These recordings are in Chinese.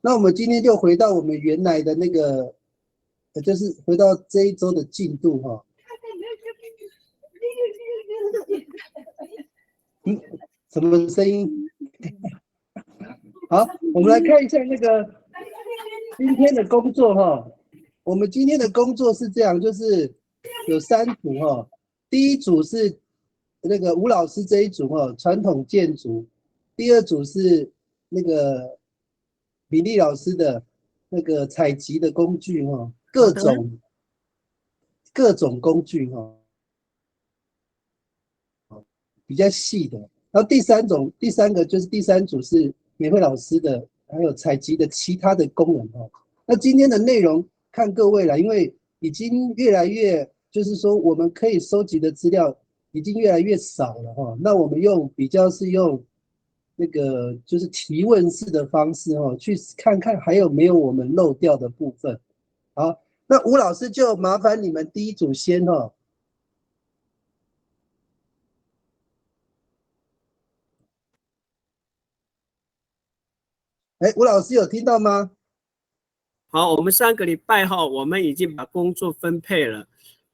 那我们今天就回到我们原来的那个，就是回到这一周的进度哈。什么声音？好，我们来看一下那个今天的工作哈。我们今天的工作是这样，就是有3组哈。第一组是那个吴老师这一组哈，传统建筑。第2组是那个米粒老师的那个采集的工具哈，各种工具哈，比较细的。然后第3个就是第3组是美惠老师的，还有采集的其他的功能哈。那今天的内容看各位了，因为已经越来越，就是说我们可以收集的资料已经越来越少了哈。那我们比较是用那个就是提问式的方式哈，去看看还有没有我们漏掉的部分。好，那吴老师就麻烦你们第1组先哈。吴老师有听到吗？好，我们上个礼拜哈，我们已经把工作分配了，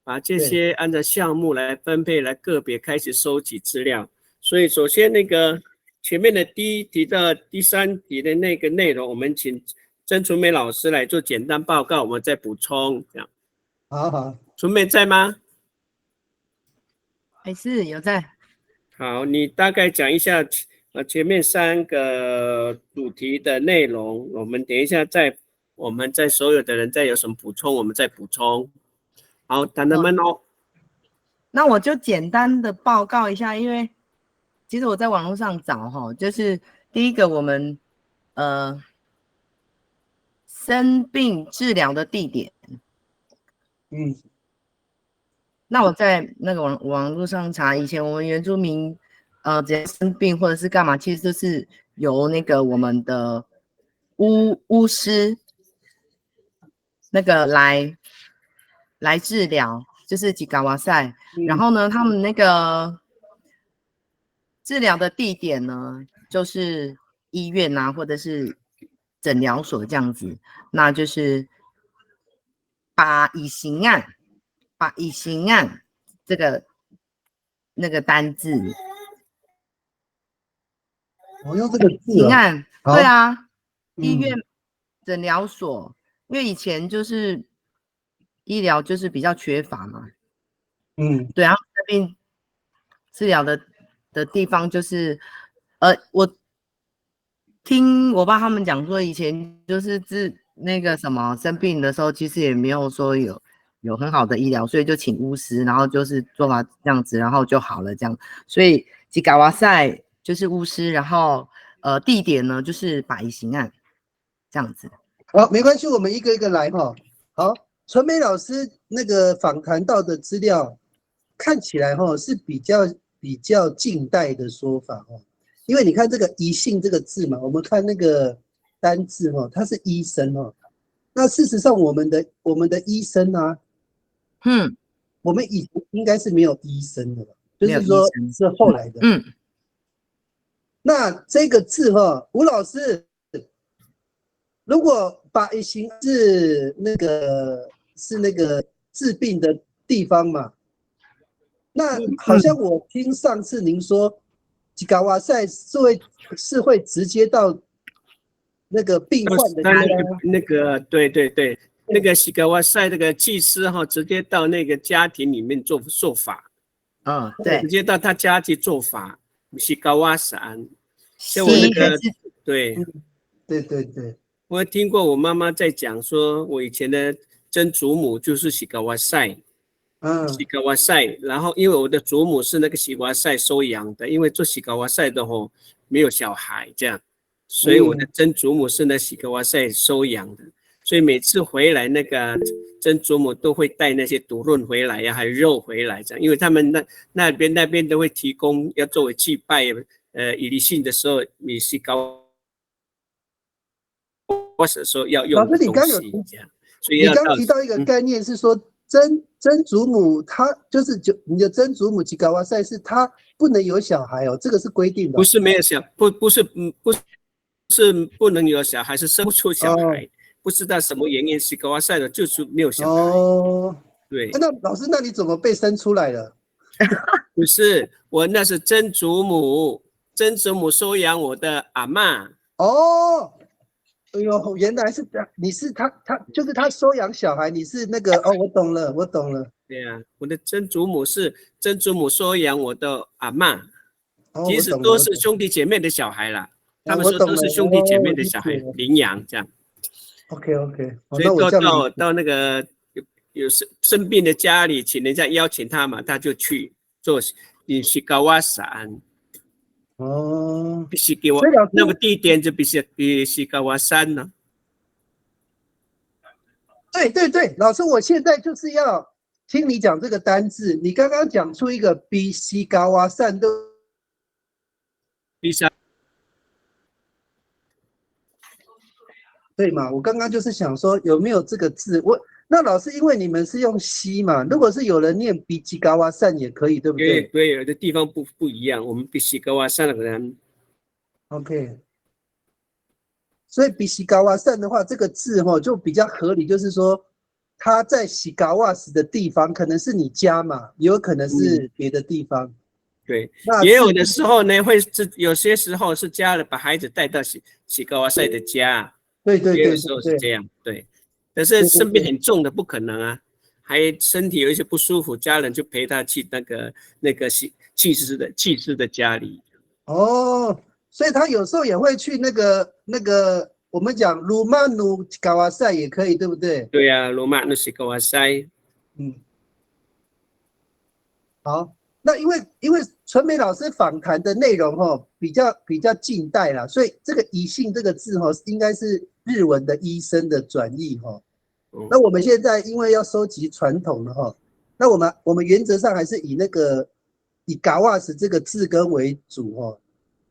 把这些按照项目来分配，来个别开始收集资料。所以首先那个前面的第1题到第3题的那个内容，我们请曾纯美老师来做简单报告，我们再补充这样。好，纯美在吗？是有在。好，你大概讲一下前面3个主题的内容，我们等一下我们在所有的人再有什么补充，我们再补充。好，谈他们哦。那我就简单的报告一下，因为其实我在网络上找哈，就是第一个我们生病治疗的地点。那我在那个网络上查，以前我们原住民只要生病或者是干嘛，其实就是由那个我们的巫师那个来治疗，就是吉嘎瓦塞。然后呢，他们那个治疗的地点呢，就是医院啊，或者是诊疗所这样子。那就是把以刑案这个那个单字，我用这个字刑案，对啊，医院、诊疗所，因为以前就是医疗就是比较缺乏嘛，对，然后那边治疗的地方就是，我听我爸他们讲说，以前就是那个什么生病的时候，其实也没有说有很好的医疗，所以就请巫师，然后就是做法这样子，然后就好了这样。所以吉嘎瓦塞就是巫师，然后地点呢就是把夷刑案这样子。好，没关系，我们一个一个来哈。好，纯美老师那个访谈到的资料看起来哈是比较近代的说法哈，因为你看这个宜姓这个字嘛，我们看那个单字哈，它是医生哈。那事实上我们的医生啊，我们应该是没有医生的，就是说是后来的。那这个字哈，吴老师，如果把夷刑是那个治病的地方嘛，那好像我听上次您说，吉嘎瓦塞是会直接到那个病患的家，那个对，那个西格瓦塞那个祭司哈，直接到那个家庭里面做法，对，直接到他家去做法，西格瓦山，像我那个对，我听过我妈妈在讲说，我以前的曾祖母就是西格瓦塞。西格瓦塞，然后因为我的祖母是那个西格瓦塞收养的，因为做西格瓦塞的吼没有小孩这样，所以我的曾祖母是那西格瓦塞收养的，所以每次回来那个曾祖母都会带那些毒润回来呀，还有肉回来这样，因为他们那边都会提供要作为祭拜以利信的时候，你西格瓦塞的时候要用的东西这样，所以你刚提到一个概念是说。曾祖母，他就是你的曾祖母吉嘎瓦塞是他不能有小孩哦，这个是规定的。不是没有不是是不能有小孩，是生不出小孩，不知道什么原因，西高瓦塞的就是没有小孩。哦，对。那老师，那你怎么被生出来了？不是，我那是曾祖母，曾祖母收养我的阿嬷。哦，哎呦，原来是这样，你是他就是他收养小孩，你是那个哦，我懂了。对啊，我的曾祖母是曾祖母收养我的阿嬷，其实都是兄弟姐妹的小孩啦。他们说都是兄弟姐妹的小孩领养这样。OK， 所以到那个有生病的家里，请人家邀请他嘛，他就去做西高瓦山。哦，必须给我，那么地点就必须给西高瓦山呢。对，老师，我现在就是要听你讲这个单字。你刚刚讲出一个比西高瓦山都，对嘛？我刚刚就是想说有没有这个字。那老师，因为你们是用西嘛，如果是有人念比西高瓦山也可以，对不对？对，有的地方不一样，我们比西高瓦山的人。OK。所以比西高瓦山的话，这个字就比较合理，就是说他在西高瓦斯的地方，可能是你家嘛，也有可能是别的地方。对，也有的时候呢，有些时候是家人把孩子带到西高瓦塞的家。对，有时候是这样。对，但是生病很重的不可能啊，还身体有一些不舒服，家人就陪他去那个祭司的家里。哦。所以他有时候也会去那个我们讲鲁曼努高瓦塞也可以，对不对？对啊，鲁曼努西高瓦塞。好，那因为纯美老师访谈的内容比较近代啦，所以这个乙姓这个字应该是日文的医生的转译那我们现在因为要收集传统的那我们原则上还是以嘎瓦斯这个字根为主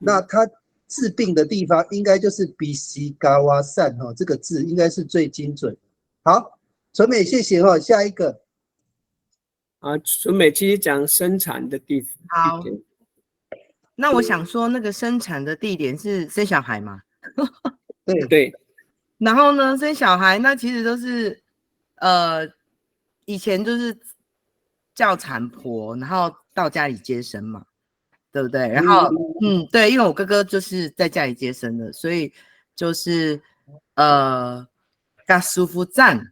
那它治病的地方应该就是比西嘎瓦善这个字应该是最精准。好，纯美谢谢下一个。纯美其实讲生产的地方。好，那我想说那个生产的地点是生小孩嘛？对。然后呢，生小孩那其实都是以前就是叫产婆，然后到家里接生嘛。对不对？然后对，因为我哥哥就是在家里接生的，所以就是嘎舒夫站，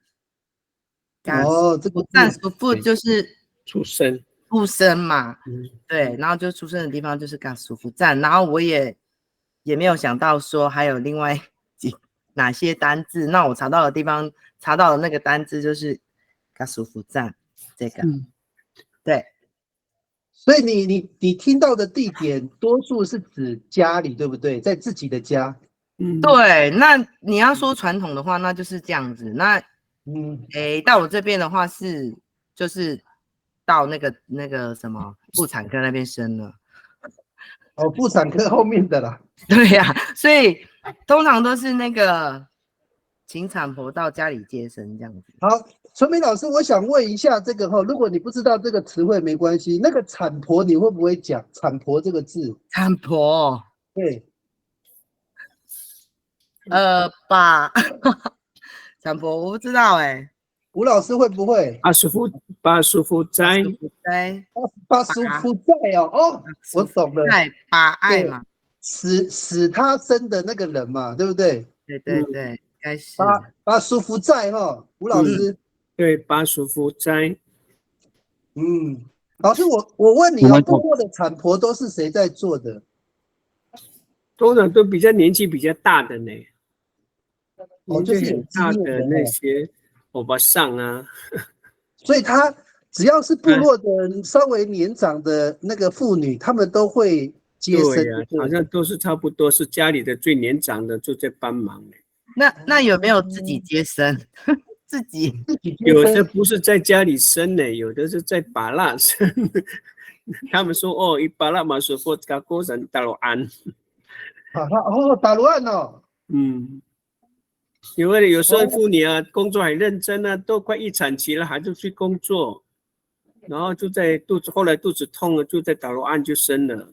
这个站舒夫就是出生嘛，对，然后就出生的地方就是嘎舒夫站，然后我也没有想到说还有另外哪些单字，那我查到的那个单字就是嘎舒夫站这个，对。所以你听到的地点多数是指家里，对不对？在自己的家。对。那你要说传统的话，那就是这样子。那到我这边的话就是到那个什么妇产科那边生了。妇产科后面的啦。对呀，所以通常都是那个请产婆到家里接生这样子。好，纯美老师，我想问一下这个如果你不知道这个词汇没关系，那个产婆你会不会讲产婆这个字？产婆，对，产婆我不知道吴老师会不会？巴舒夫斋，巴舒夫斋我懂了，把爱嘛，使他生的那个人嘛，对不对？对，应该是巴舒夫斋吴老师。对，巴舒夫斋。老师，我问你部落的产婆都是谁在做的？通常都比较年纪比较大的呢。就是很大的那些欧巴桑啊。所以他只要是部落的稍微年长的那个妇女，他们都会接生。对呀，好像都是差不多是家里的最年长的就在帮忙。那有没有自己接生？自己有的不是在家里生呢，有的是在巴拉生。他们说一巴拉嘛说过加过成达鲁安。达鲁安因为有时候妇女工作很认真都快预产期了还是去工作，然后就在后来肚子痛了就在达鲁安就生了。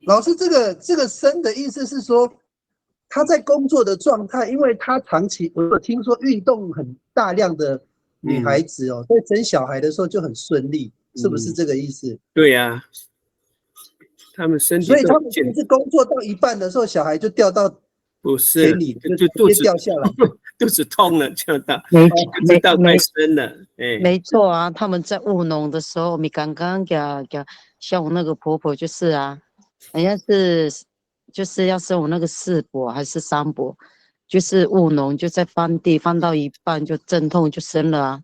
老师，这个生的意思是说，他在工作的状态，因为他长期，我有听说运动很大量的女孩子哦，在生小孩的时候就很顺利，是不是这个意思？对呀，他们身体，所以他们是工作到一半的时候，小孩就掉到田里，就肚子掉下来，肚子痛了就知道该生了。没错啊，他们在务农的时候，你刚刚像我那个婆婆就是啊，好像是就是要生我那个4伯还是3伯，就是务农就在翻地，翻到一半就阵痛就生了啊。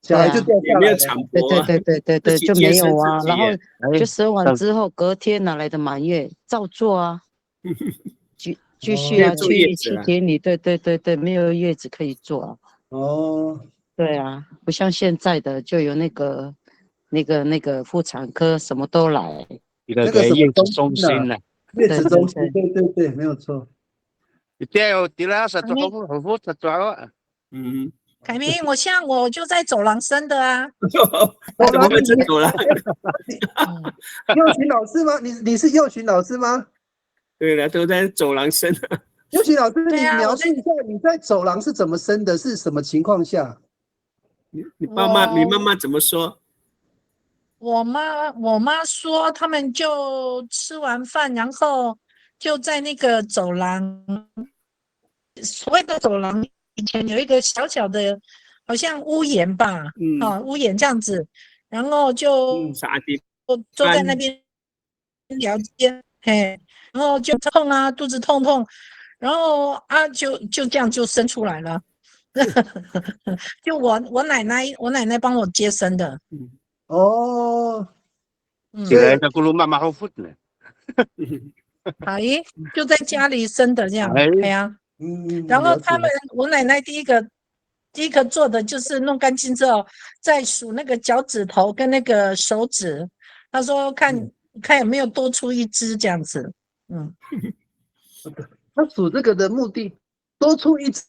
小孩就掉下来了，没有产婆啊，对，就没有啊。然后就生完之后，隔天哪来的满月，照做啊，继续啊，去田里，对，没有月子可以做啊。哦，对啊，不像现在的就有那个妇产科什么都来，那个月子中心呢？月子中心，对，没有错。凯明，我就在走廊生的啊。怎么会在走廊？幼群老师吗？你是幼群老师吗？对了，都在走廊生。幼群老师，你描述一下你在走廊是怎么生的？是什么情况下？你妈妈怎么说？我妈说，他们就吃完饭，然后就在那个走廊，所谓的走廊。以前有一个小小的，好像屋檐吧，屋檐这样子，然后就坐在那边聊天，然后就痛啊，肚子痛，然后啊就这样就生出来了，就我奶奶帮我接生的，哦，就在家里生的这样，对呀。然后我奶奶第一个做的就是弄干净之后，再数那个脚趾头跟那个手指，她说看有没有多出一只这样子，他数这个的目的，多出一只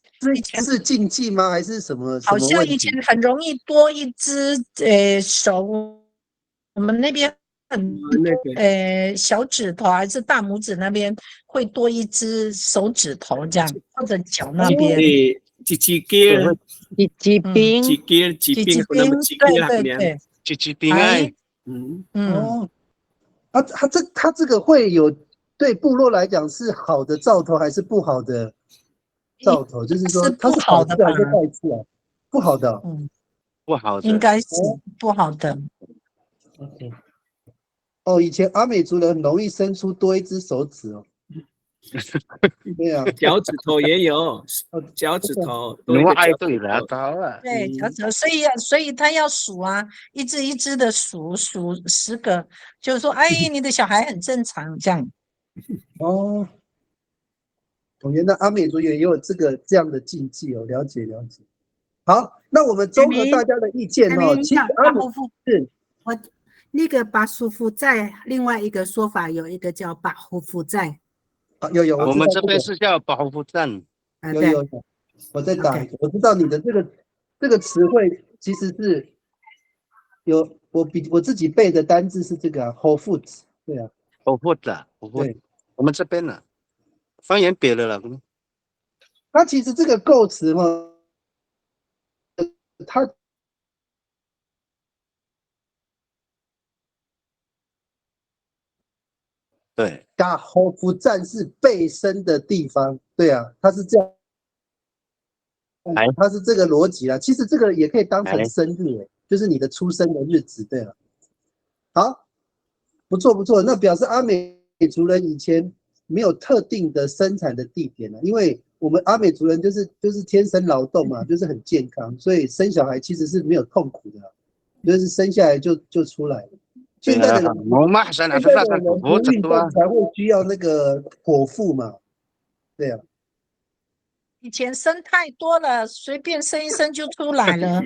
是禁忌吗？还是什么？好像以前很容易多一只手，我们那边小指头还是大拇指那边会多一只手指头这样，或者脚那边。几根，他这个会有对部落来讲是好的兆头还是不好的兆头？就是说它是好的还是坏事啊？不好的，不好的，应该是不好的。OK。哦，以前阿美族人很容易生出多一只手指哦。对啊，脚趾头也有，脚趾头。对，脚趾头，所以他要数啊，一只一只的数10个，就是说，哎，你的小孩很正常这样。哦，原来阿美族也有这样的禁忌哦，了解。好，那我们综合大家的意见哦，其实阿美是我那个把叔父在另外一个说法有一个叫把护父在。有，我们这边是叫保护站。有，我在打，我知道你的这个词汇其实是有我自己背的单字是这个保护子，对啊，保护子，对，我们这边呢，方言别的了。它其实这个构词嘛，它对，打护肤站是背生的地方，对啊，它是这样，它是这个逻辑啦。其实这个也可以当成生日，就是你的出生的日子，对了。好，不错，那表示阿美族人以前没有特定的生产的地点了，因为我们阿美族人就是天生劳动嘛，就是很健康，所以生小孩其实是没有痛苦的，就是生下来就出来了。现在的人不运动才会需要那个果腹嘛，对啊。以前生太多了，随便生一生就出来了。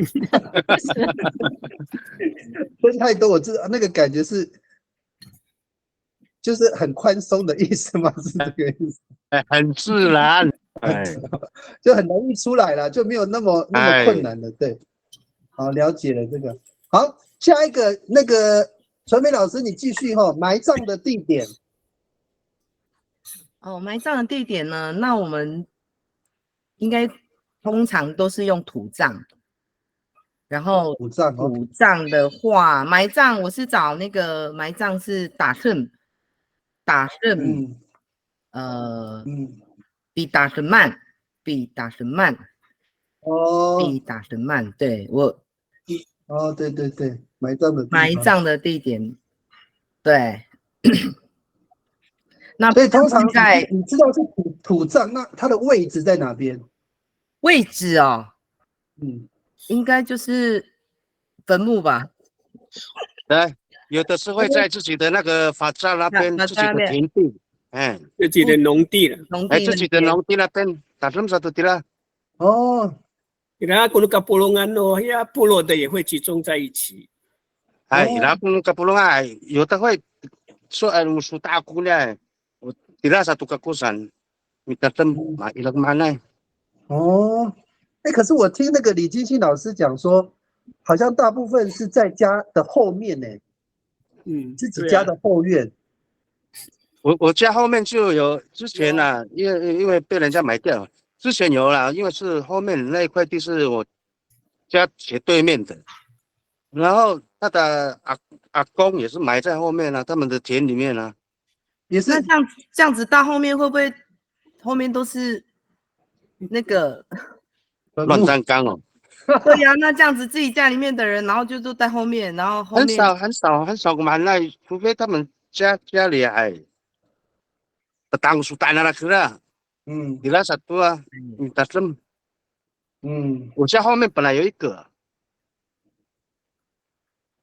生太多，我知道那个感觉是，就是很宽松的意思吗？是这个意思？很自然，就很容易出来了，就没有那么困难了。对，好，了解了这个。好，下一个那个。传媒老师，你继续埋葬的地点，哦，埋葬的地点呢？那我们应该通常都是用土葬。然后土葬的话，埋葬我是找那个埋葬是打圣，比打神慢，对我，对，埋葬的地点，对。那所以通常你知道是土葬，那它的位置在哪边？位置哦，应该就是坟墓吧。对，有的是会在自己的那个法站那边，自己的田地，自己的农地了，自己的农地那边，打什么啥都对了。哦，然后可能部落安哦，呀，部落的也会集中在一起。然后部落啊，有的会说musuh大姑呢，我tidak satu kekusan，你打什么嘛，伊拉mana？哦，可是我听那个李金星老师讲说，好像大部分是在家的后面呢，自己家的后院。我家后面就有之前啊，因为被人家买掉，之前有啦，因为是后面那一块地是我家斜对面的，然后他的阿公也是埋在后面啊，他们的田里面啊。也是。那这样子到后面会不会后面都是那个乱葬岗哦？对呀，那这样子自己家里面的人，然后就都在后面，然后后面很少埋那，除非他们家里当sultan那去了，tidak satu啊，打什么？我家后面本来有一个，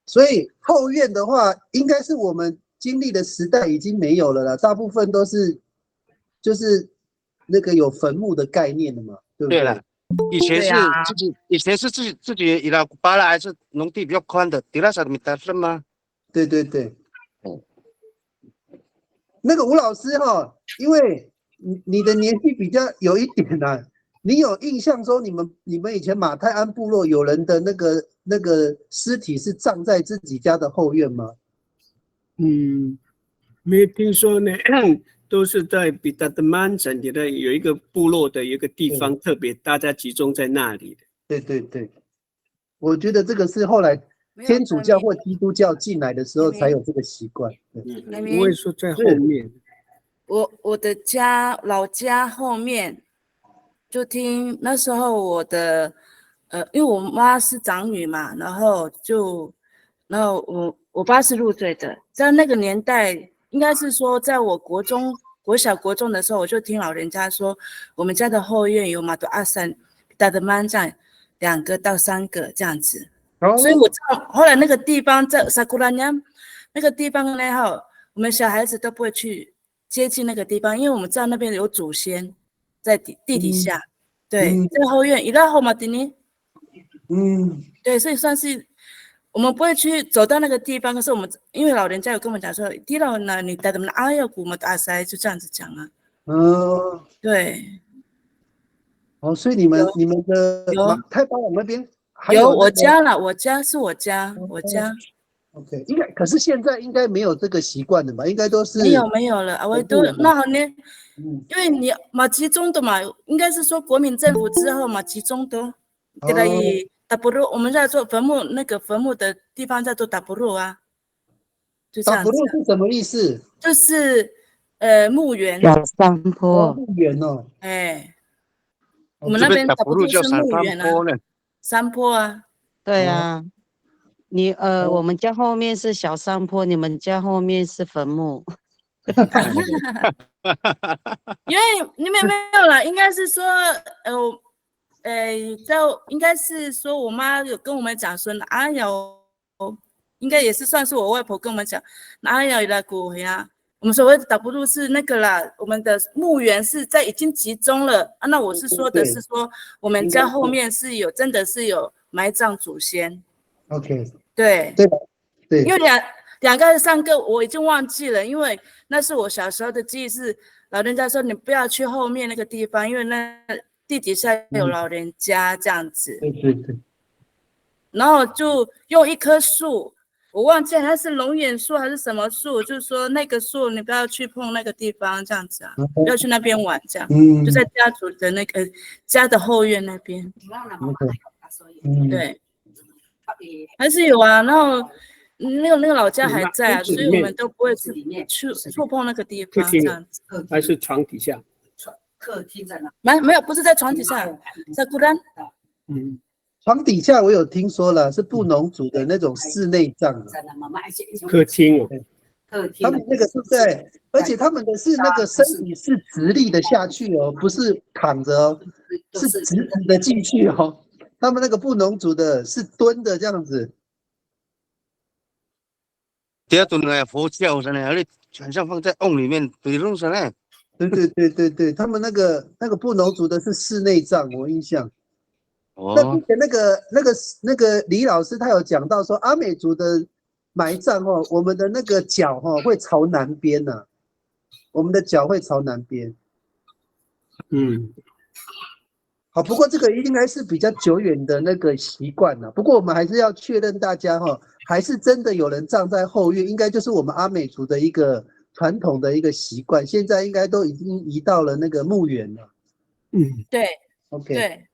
所以后院的话，应该是我们经历的时代已经没有了啦，大部分都是就是那个有坟墓的概念的嘛，对不对？对了，以前是自己伊拉古巴拉还是农地比较宽的，tidak satu米打什么？对。那个吴老师哈，因为你的年纪比较有一点啊，你有印象说你们以前马太安部落有人的那个尸体是葬在自己家的后院吗？没听说呢，都是在比达的曼城里的有一个部落的一个地方，特别大家集中在那里的。对，我觉得这个是后来天主教或基督教进来的时候才有这个习惯。不会说在后面。我的老家后面，就听那时候我的因为我妈是长女嘛，然后我爸是入赘的，在那个年代，应该是说在我国小国中的时候，我就听老人家说，我们家的后院有马多阿三大的曼站2个到3个这样子。所以我知道后来那个地方在萨古拉尼那个地方呢，我们小孩子都不会去接近那个地方，因为我们知道那边有祖先在地底下。对，在后院伊拉后马丁尼。对，所以算是我们不会去走到那个地方，可是我们因为老人家有跟我们讲说，地老呢，你带他们阿要古嘛大塞，就这样子讲啊。对。所以你们的太保那边有我家了，我家。OK， 应该，可是现在应该没有这个习惯的吧？应该都是没有了，我都那好呢，因为你嘛集中的嘛，应该是说国民政府之后嘛集中的，对了，打不入，我们在做坟墓，那个坟墓的地方在做打不入啊，就这样子。打不入是什么意思？就是墓园。小山坡。墓园哦。我们那边打不入是墓园啊。山坡啊。对啊。我们家后面是小山坡，你们家后面是坟墓。因为你们没有了，应该是说，应该是说我妈有跟我们讲说，哪有，应该也是算是我外婆跟我们讲，哪有来古呀？我们所谓的打不入是那个啦，我们的墓园是在已经集中了啊。那我是说的是说，我们家后面是有真的是有埋葬祖先。OK， 对，因为两个3个我已经忘记了，因为那是我小时候的记忆，是老人家说你不要去后面那个地方，因为那地底下有老人家这样子。对。然后就用一棵树，我忘记它是龙眼树还是什么树，就是说那个树你不要去碰那个地方这样子啊，不要去那边玩这样，就在家族的那个家的后院那边。对，还是有啊，然后那个老家还在啊，所以我们都不会去触碰那个地方这样子。还是床底下？客厅在哪？没有，不是在床底下，在孤单。床底下我有听说了，是布农族的那种室内帐啊。客厅哦。他们那个是在，而且他们的是那个身体是直立的下去哦，不是躺着哦，是直直的进去哦。他们那个布农族的是蹲的这样子。第二种呢，佛教的呢，很像放在瓮里面，对弄什么？对，他们那个布农族的是室内帐，我印象。哦。那之前那个李老师他有讲到说，阿美族的埋葬哦，我们的那个脚哦会朝南边呐、啊，我们的脚会朝南边。好，不过这个应该是比较久远的那个习惯了。不过我们还是要确认大家哈，还是真的有人葬在后院，应该就是我们阿美族的一个传统的一个习惯。现在应该都已经移到了那个墓园了。对 ，OK， 对。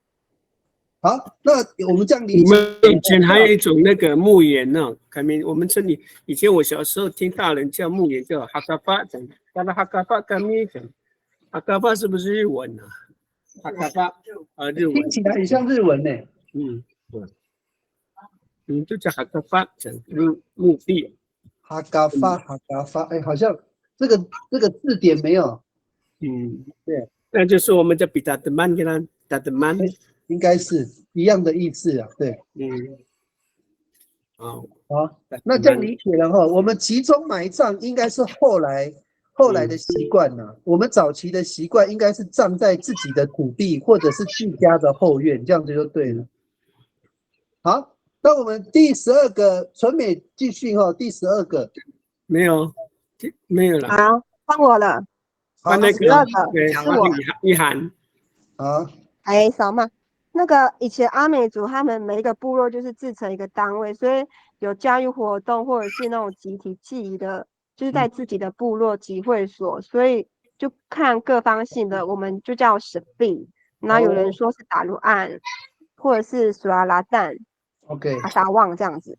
好，那我们这样理解。我们以前还有一种那个墓园呢，凯明，我们这里以前我小时候听大人叫墓园叫哈嘎巴，讲哈嘎巴干咩讲，哈嘎巴是不是日文啊？哈嘎巴啊，日文听起来很像日文呢。就叫哈嘎巴，讲墓地。哈嘎发，哎，好像这个字典没有。对，那就是我们叫比达德曼跟他达德曼。应该是一样的意思啊，对，好，那这样理解了哈。我们集中埋葬应该是后来的习惯呢。我们早期的习惯应该是葬在自己的土地或者是自家的后院，这样子就对了。好，那我们第12个纯美继续哈，第12个没有了。好，换我了。换那个对，是我。一涵。好，哎，扫码。那个以前阿美族他们每一个部落就是自成一个单位，所以有教育活动或者是那种集体记忆的，就是在自己的部落集会所，所以就看各方性的，我们就叫神病。然后有人说是打卢案，或者是苏拉拉蛋 ，OK， 阿沙旺这样子。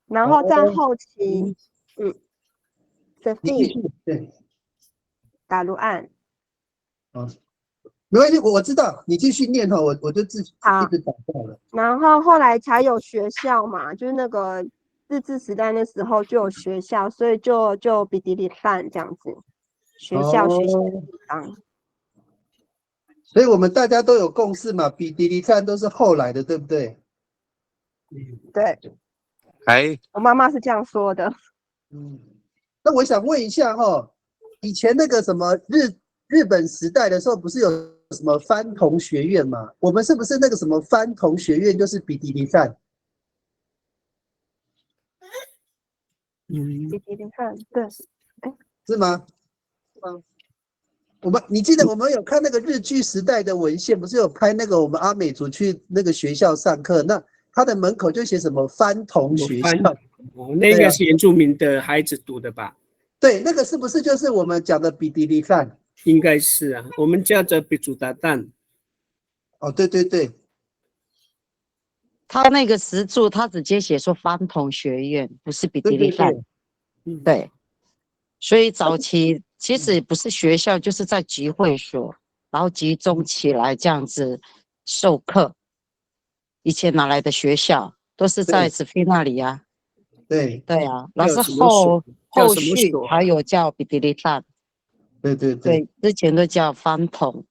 然后在后期，神病，对，打卢案。没关系，我知道，你继续念哈，我就自己一直打掉了。然后后来才有学校嘛，就是那个日治时代那时候就有学校，所以就比迪里饭这样子，学校的地方。所以我们大家都有共识嘛，比迪里饭都是后来的，对不对？对。我妈妈是这样说的。那我想问一下哈，以前那个什么日本时代的时候，不是有什么番童学院嘛？我们是不是那个什么番童学院就是比迪里饭？比迪里饭，对，是吗？你记得我们有看那个日据时代的文献，不是有拍那个我们阿美族去那个学校上课，那他的门口就写什么番童学校？那个是原住民的孩子读的吧？对，那个是不是就是我们讲的比迪里饭？应该是啊，我们叫做比祖达蛋。哦，对，他那个石柱，他直接写说番童学院，不是比迪里饭。对，所以早期其实不是学校，就是在集会所，然后集中起来这样子授课。以前哪来的学校，都是在子妃那里啊。对啊，然后是后续还有叫比迪里饭。对，之前都叫番童。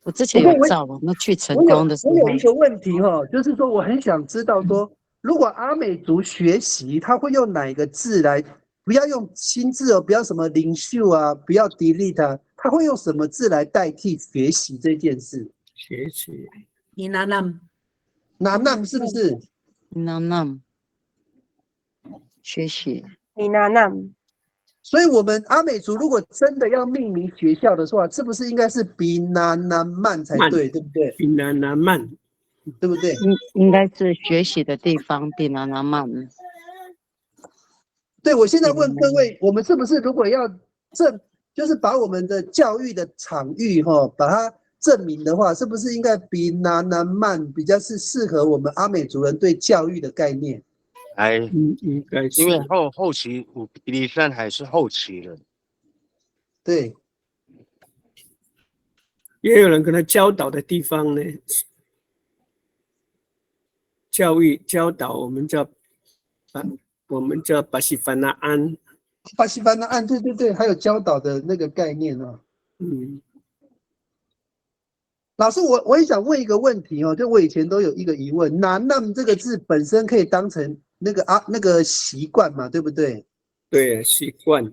我之前有照，那去成功的时候，我有一个问题哈，就是说我很想知道说，如果阿美族学习，他会用哪一个字来？不要用新字哦，不要什么领袖啊，不要 delete 啊，他会用什么字来代替学习这件事？学习，你拿那是不是？那学习，你那。所以，我们阿美族如果真的要命名学校的话，是不是应该是比那曼才对，对不对？比那曼，对不对？应该是学习的地方，比那曼。对，我现在问各位，我们是不是如果要就是把我们的教育的场域把它证明的话，是不是应该比拿南曼比较是适合我们阿美族人对教育的概念？应该是，因为后期比利山还是后期了。对，也有人跟他教导的地方呢，教导我们叫巴西凡纳安。巴西凡纳安，对对对，还有教导的那个概念啊。老师，我也想问一个问题就我以前都有一个疑问，拿nam这个字本身可以当成那个习惯嘛，对不对？对，习惯。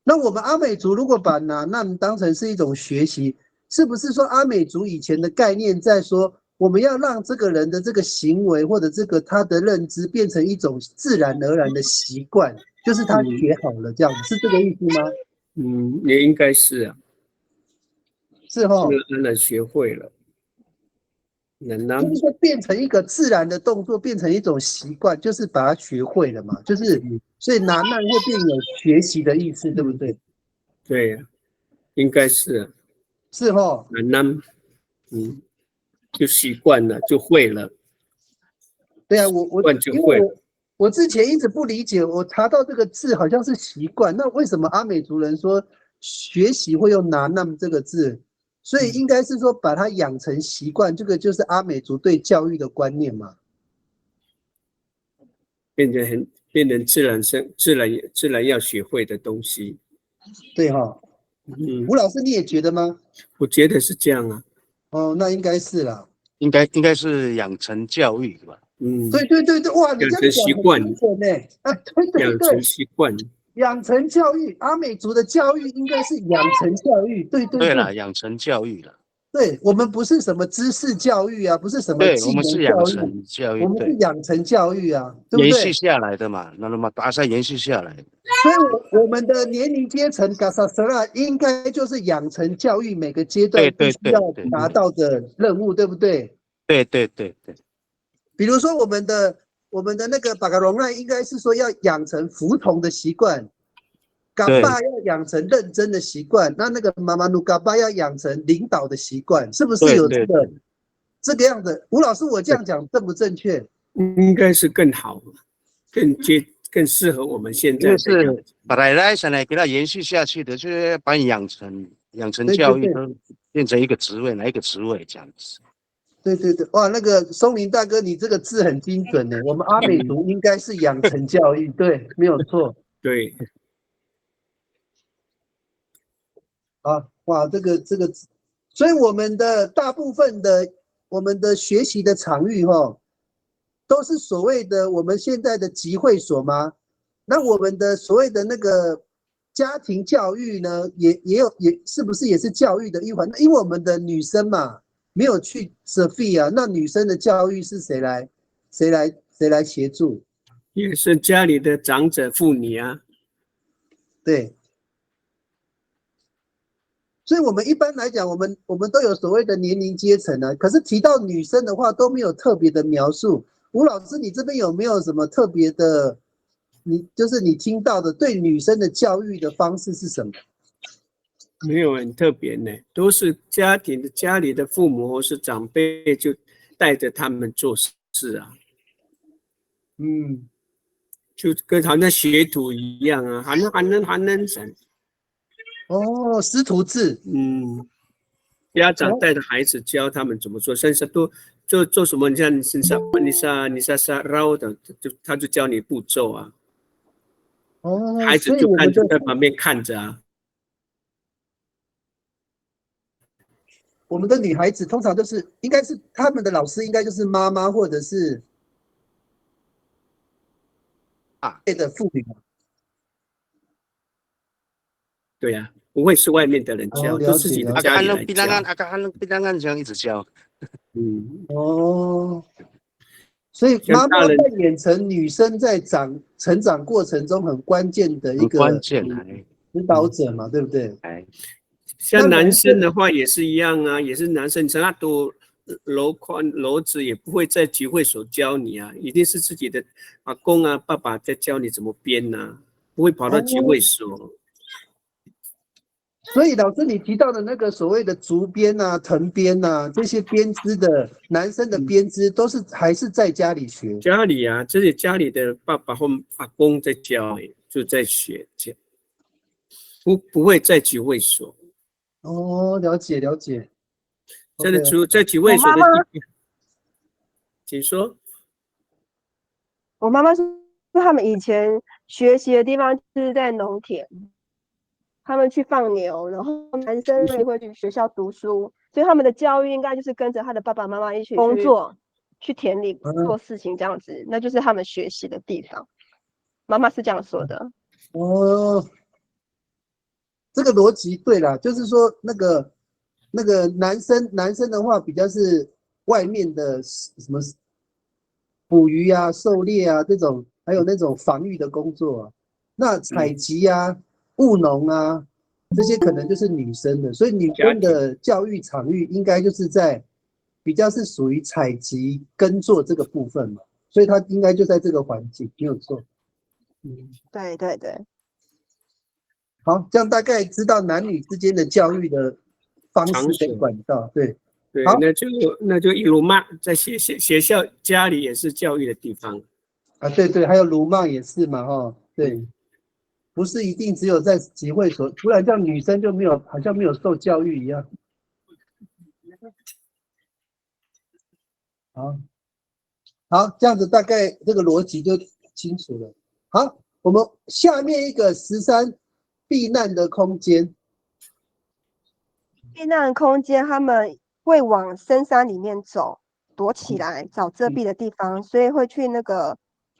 那我们阿美族如果把拿nam当成是一种学习，是不是说阿美族以前的概念在说，我们要让这个人的这个行为或者这个他的认知变成一种自然而然的习惯？就是他学好了，这样是这个意思吗？也应该是啊，是齁，自然学会了，就是说变成一个自然的动作，变成一种习惯，就是把它学会了嘛，就是所以拿难会变有学习的意思，对不对？对呀，应该是啊，是齁，难，就习惯了，就会了。对啊，就会。我之前一直不理解，我查到这个字好像是习惯，那为什么阿美族人说学习会用拿那么这个字？所以应该是说把它养成习惯，这个就是阿美族对教育的观念嘛，变成自然要学会的东西。对哈，吴老师你也觉得吗？我觉得是这样啊。哦，那应该是啦，应该是养成教育吧。对对对对，哇，你这样讲习惯很准呢。啊，对对对，养成习惯，养成教育，阿美族的教育应该是养成教育，对对对了，养成教育了。对，我们不是什么知识教育啊，不是什么技能教育，我们是养成教育啊，对不对？延续下来的嘛，那么大赛延续下来。所以我们的年龄阶层嘎萨瑟拉应该就是养成教育每个阶段必须要达到的任务，对不对？对对对对。比如说我们的那个巴嘎隆奈应该是说要养成服从的习惯，嘎巴要养成认真的习惯，那个妈妈努嘎巴要养成领导的习惯，是不是有这个样子？吴老师，我这样讲正不正确？应该是更好，更适合我们现在的。就是把来想来给它延续下去的，就是把你养成教育都变成一个职位，哪一个职位这样子。对对对，哇，那个松林大哥，你这个字很精准呢。我们阿美族应该是养成教育，对，没有错。对。啊，哇，这个，所以我们的大部分的我们的学习的场域都是所谓的我们现在的集会所吗？那我们的所谓的那个家庭教育呢，也是不是也是教育的一环？因为我们的女生嘛。没有去 Sophia， 那女生的教育是谁来协助？也是家里的长者妇女啊。对，所以我们一般来讲，我们都有所谓的年龄阶层啊。可是提到女生的话，都没有特别的描述。吴老师，你这边有没有什么特别的？就是你听到的对女生的教育的方式是什么？没有很特别呢，都是家里的父母或是长辈就带着他们做事啊，就跟好像学徒一样啊，还能神。哦，师徒制。家长带着孩子教他们怎么做，甚至都做什么？你像你是绕的，他就教你步骤啊。哦，孩子就在旁边看着啊。我们的女孩子通常就是应该是他们的老师，应该就是妈妈或者是的妇女。对呀，不会是外面的人教，都自己的家里来教。这样一直教。所以妈妈在演成女生在成长过程中很关键的一个指导者嘛，对不对？像男生的话也是一样啊，也是男生，他读篓子也不会在集会所教你啊，一定是自己的阿公啊、爸爸在教你怎么编啊。不会跑到集会所。所以老师你提到的那个所谓的竹编啊、藤编啊这些编织的男生的编织，都是还是在家里学？家里啊，这些家里的爸爸或阿公在教，就在学，不会在集会所。哦，了解了解。真的在集会所的地方，请说。我妈妈说他们以前学习的地方是在农田，他们去放牛，然后男生也会去学校读书，所以他们的教育应该就是跟着他的爸爸妈妈一起工作，去田里做事情这样子，那就是他们学习的地方。妈妈是这样说的。哦，这个逻辑对啦，就是说那个男生的话比较是外面的什么捕鱼啊、狩猎啊这种，还有那种防御的工作啊。那采集啊、务农啊这些可能就是女生的，所以女生的教育场域应该就是在比较是属于采集耕作这个部分嘛，所以她应该就在这个环境，没有错。对对对。好，这样大概知道男女之间的教育的方式跟管道。对，对，那就一路骂，在学校、家里也是教育的地方啊。对对，还有鲁莽也是嘛，哈，对，不是一定只有在集会所，不然这样女生就没有，好像没有受教育一样。好，这样子大概这个逻辑就清楚了。好，我们下面一个13。避难的空间，避难空间，他们会往深山里面走，躲起来找遮蔽的地方，所以会去那个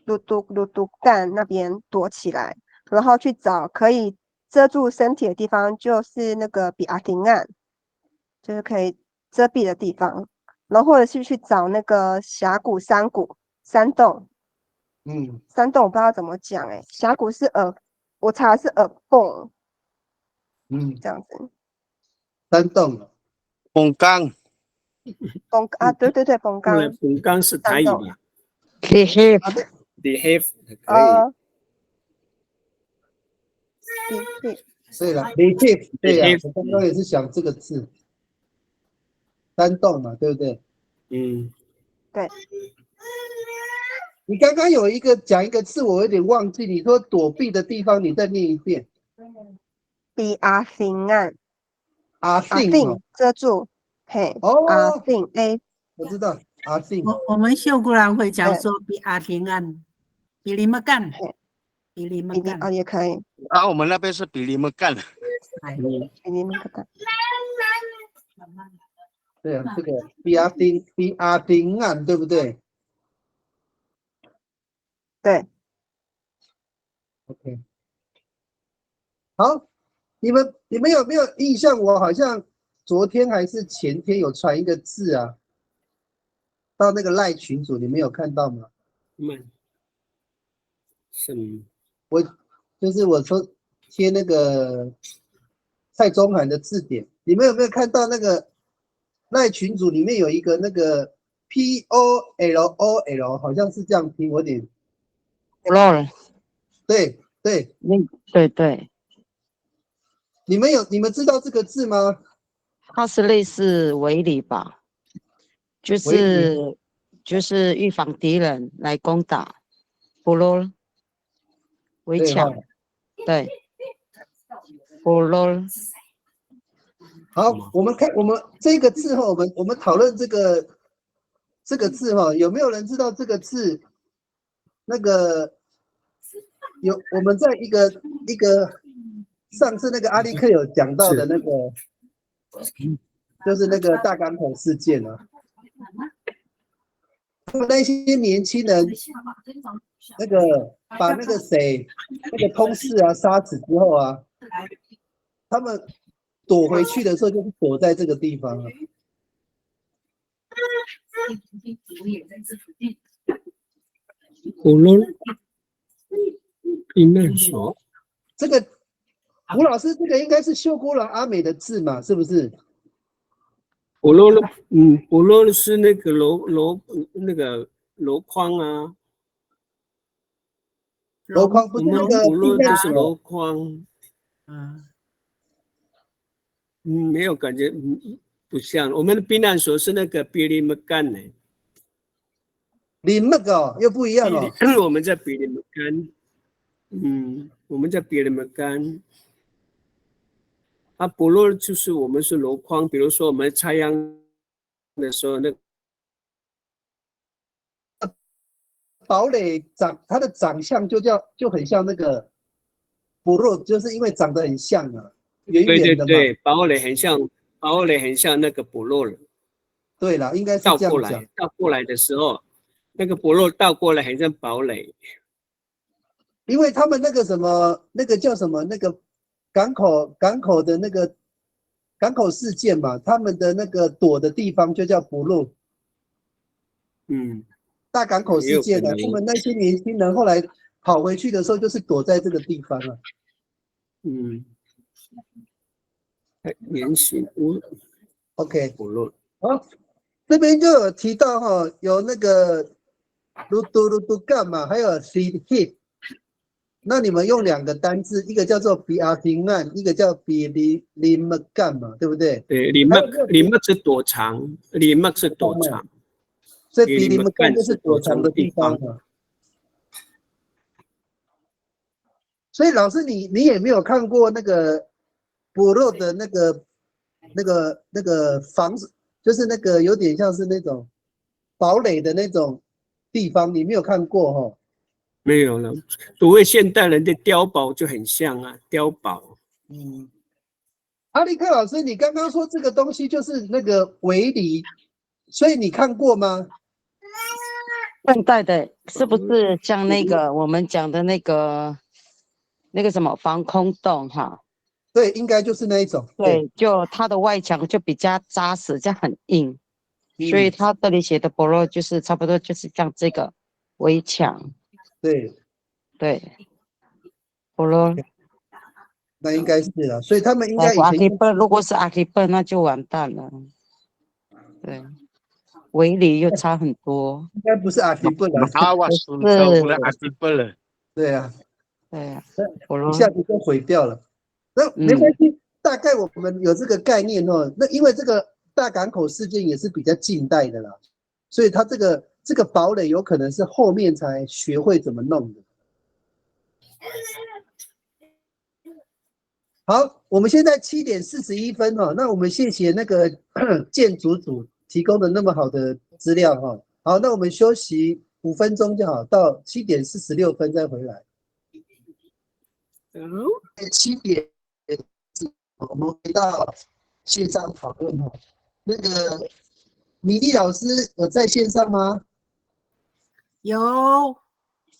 鲁都干那边躲起来，然后去找可以遮住身体的地方，就是那个比阿廷岸，就是可以遮蔽的地方，然后或者是去找那个峡谷、山洞，山洞我不知道怎么讲，峡谷是我查的是缝，这样子。山洞，崩缸，啊，对对对，崩缸。崩缸是台语吧 ？Behave 可以。对了 ，behave 对呀，我刚刚也是想这个字，山洞嘛，对不对？对。你刚刚有讲一个字，我有点忘记。你说躲避的地方，你再念一遍。比阿星岸。阿信遮住。嘿。阿信 A。我知道阿信。我们秀姑兰会讲说比阿星岸，比你们干，比你们干也可以。啊，我们那边是比你们干。比你们干。对啊，这个比阿丁岸，对不对？对。OK。好，你们有没有印象？我好像昨天还是前天有传一个字啊，到那个赖群组，你们有看到吗？我说贴那个蔡宗涵的字典，你们有没有看到那个赖群组里面有一个那个 POLOL， 好像是这样拼，我有点。POLOL。对。对。你们知道这个字吗？它是类似围篱吧，就是预防敌人来攻打，POLOL。围墙。对。POLOL。好，我们这个字哈，我们讨论这个字哈，有没有人知道这个字？那个我们在一个上次那个阿力克有讲到的那个，就是那个大港口事件啊，他们那些年轻人，那个把那个通事啊杀死之后啊，他们躲回去的时候就是躲在这个地方啊。避难所，这个吴老师，这个应该是秀姑郎阿美的字嘛，是不是？普罗是那个箩筐啊。箩筐不是那个补漏就是箩筐。没有感觉，不像我们的避难所是那个比利木干呢。林那个又不一样哦。我们在比利木干，我们在比利木干。补漏就是我们是箩筐，比如说我们插秧的时候，那堡垒它的长相就很像那个补漏，就是因为长得很像啊，圆圆的嘛。对，堡垒很像那个补漏了。对了，应该是这样讲。倒过来的时候，那个补漏倒过来很像堡垒。因为他们那个什么，那个叫什么，那个港口的那个港口事件嘛，他们的那个躲的地方就叫补漏。大港口事件啊，他们那些年轻人后来跑回去的时候，就是躲在这个地方了。圆形，OK， 补漏。好，这边就有提到哈，有那个噜嘟干嘛，还有 seed hit。那你们用2个单字，一个叫做比阿平案，一个叫比林木干嘛，对不对？对，林木是躲藏，林木是躲藏。所以比林木干就是躲藏的地方嘛。所以老师你也没有看过那个补漏的那个房子，就是那个有点像是那种堡垒的那种地方，你没有看过哈？没有了，所谓现代人的碉堡就很像啊，碉堡。阿力克老师，你刚刚说这个东西就是那个围篱，所以你看过吗？现代的是不是像那个我们讲的那个什么防空洞哈？对，应该就是那一种。对，就它的外墙就比较扎实，就很硬，所以它这里写的补漏就是差不多就是像这个围墙。对，补漏。那应该是了，所以他们应该以前如果是阿基本那就完蛋了。对，围篱又差很多。应该不是阿基本了，是阿基本了。对啊，一下子就毁掉了。那没关系，大概我们有这个概念哦。那因为这个大港口事件也是比较近代的啦，所以它这个堡垒有可能是后面才学会怎么弄的。好，我们现在7点41分哦，那我们谢谢那个建筑组提供的那么好的资料哈。好，那我们休息5分钟就好，到7点46分再回来。7点，我们回到线上讨论哈。那个米莉老师有在线上吗？有。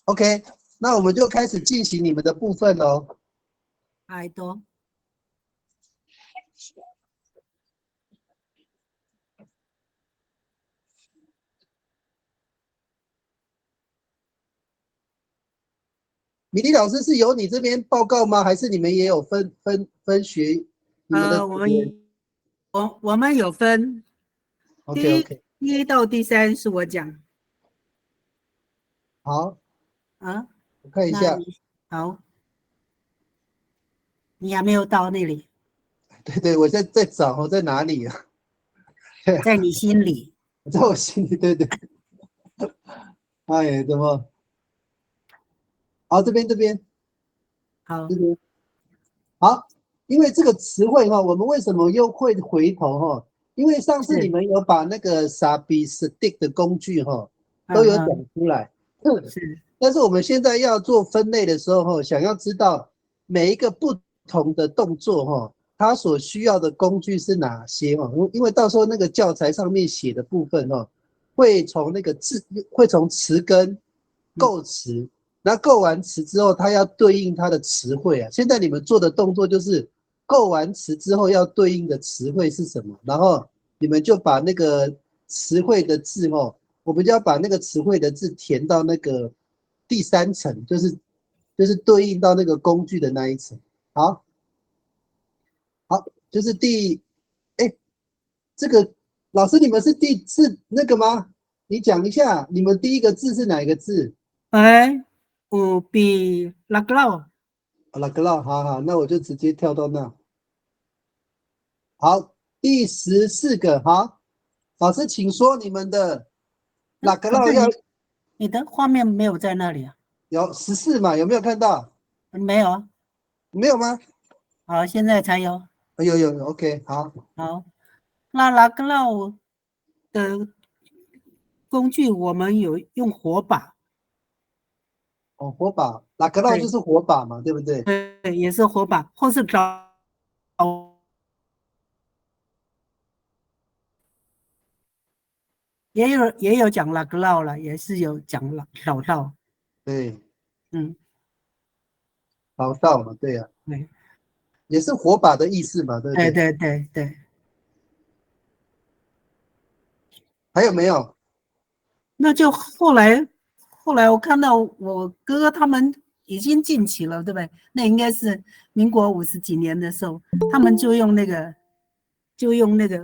OK， 那我们就开始进行你们的部分喽。好的。米莉老师是由你这边报告吗？还是你们也有分学？我们有分。OK， 第1到第3是我讲。好。我看一下。好。你还没有到那里。对，我在找在哪里啊？在你心里。在我心里，对。哎，怎么？好，这边。好，这边。好，因为这个词汇哈，我们为什么又会回头哈？因为上次你们有把那个 SABI、STIC 的工具哈都有讲出来。是。但是我们现在要做分类的时候哈，想要知道每一个不同的动作哈，它所需要的工具是哪些哈？因为到时候那个教材上面写的部分哈，会从那个会从词根构词。那构完词之后，它要对应它的词汇啊。现在你们做的动作就是构完词之后要对应的词汇是什么，然后你们就把那个词汇的字我们就要把那个词汇的字填到那个第3层，就是对应到那个工具的那一层。好，就是这个老师你们是那个吗？你讲一下，你们第一个字是哪一个字？比拉格劳。拉格劳，好，那我就直接跳到那。好，第14个，好，老师请说你们的拉格劳要。你的画面没有在那里啊？有14嘛？有没有看到？没有啊。没有吗？好，现在才有。有 ，OK， 好。好，那拉格劳的工具我们有用火把。哦，火把，拉格劳就是火把嘛，对不对？对，也是火把，或是找。也有讲拉格劳了，也是有讲老道。对，嗯，老道嘛，对呀。对，也是火把的意思嘛，对不对？对。还有没有？那就后来我看到我哥他们已经进起了，对不对？那应该是民国50几年的时候，他们就用那个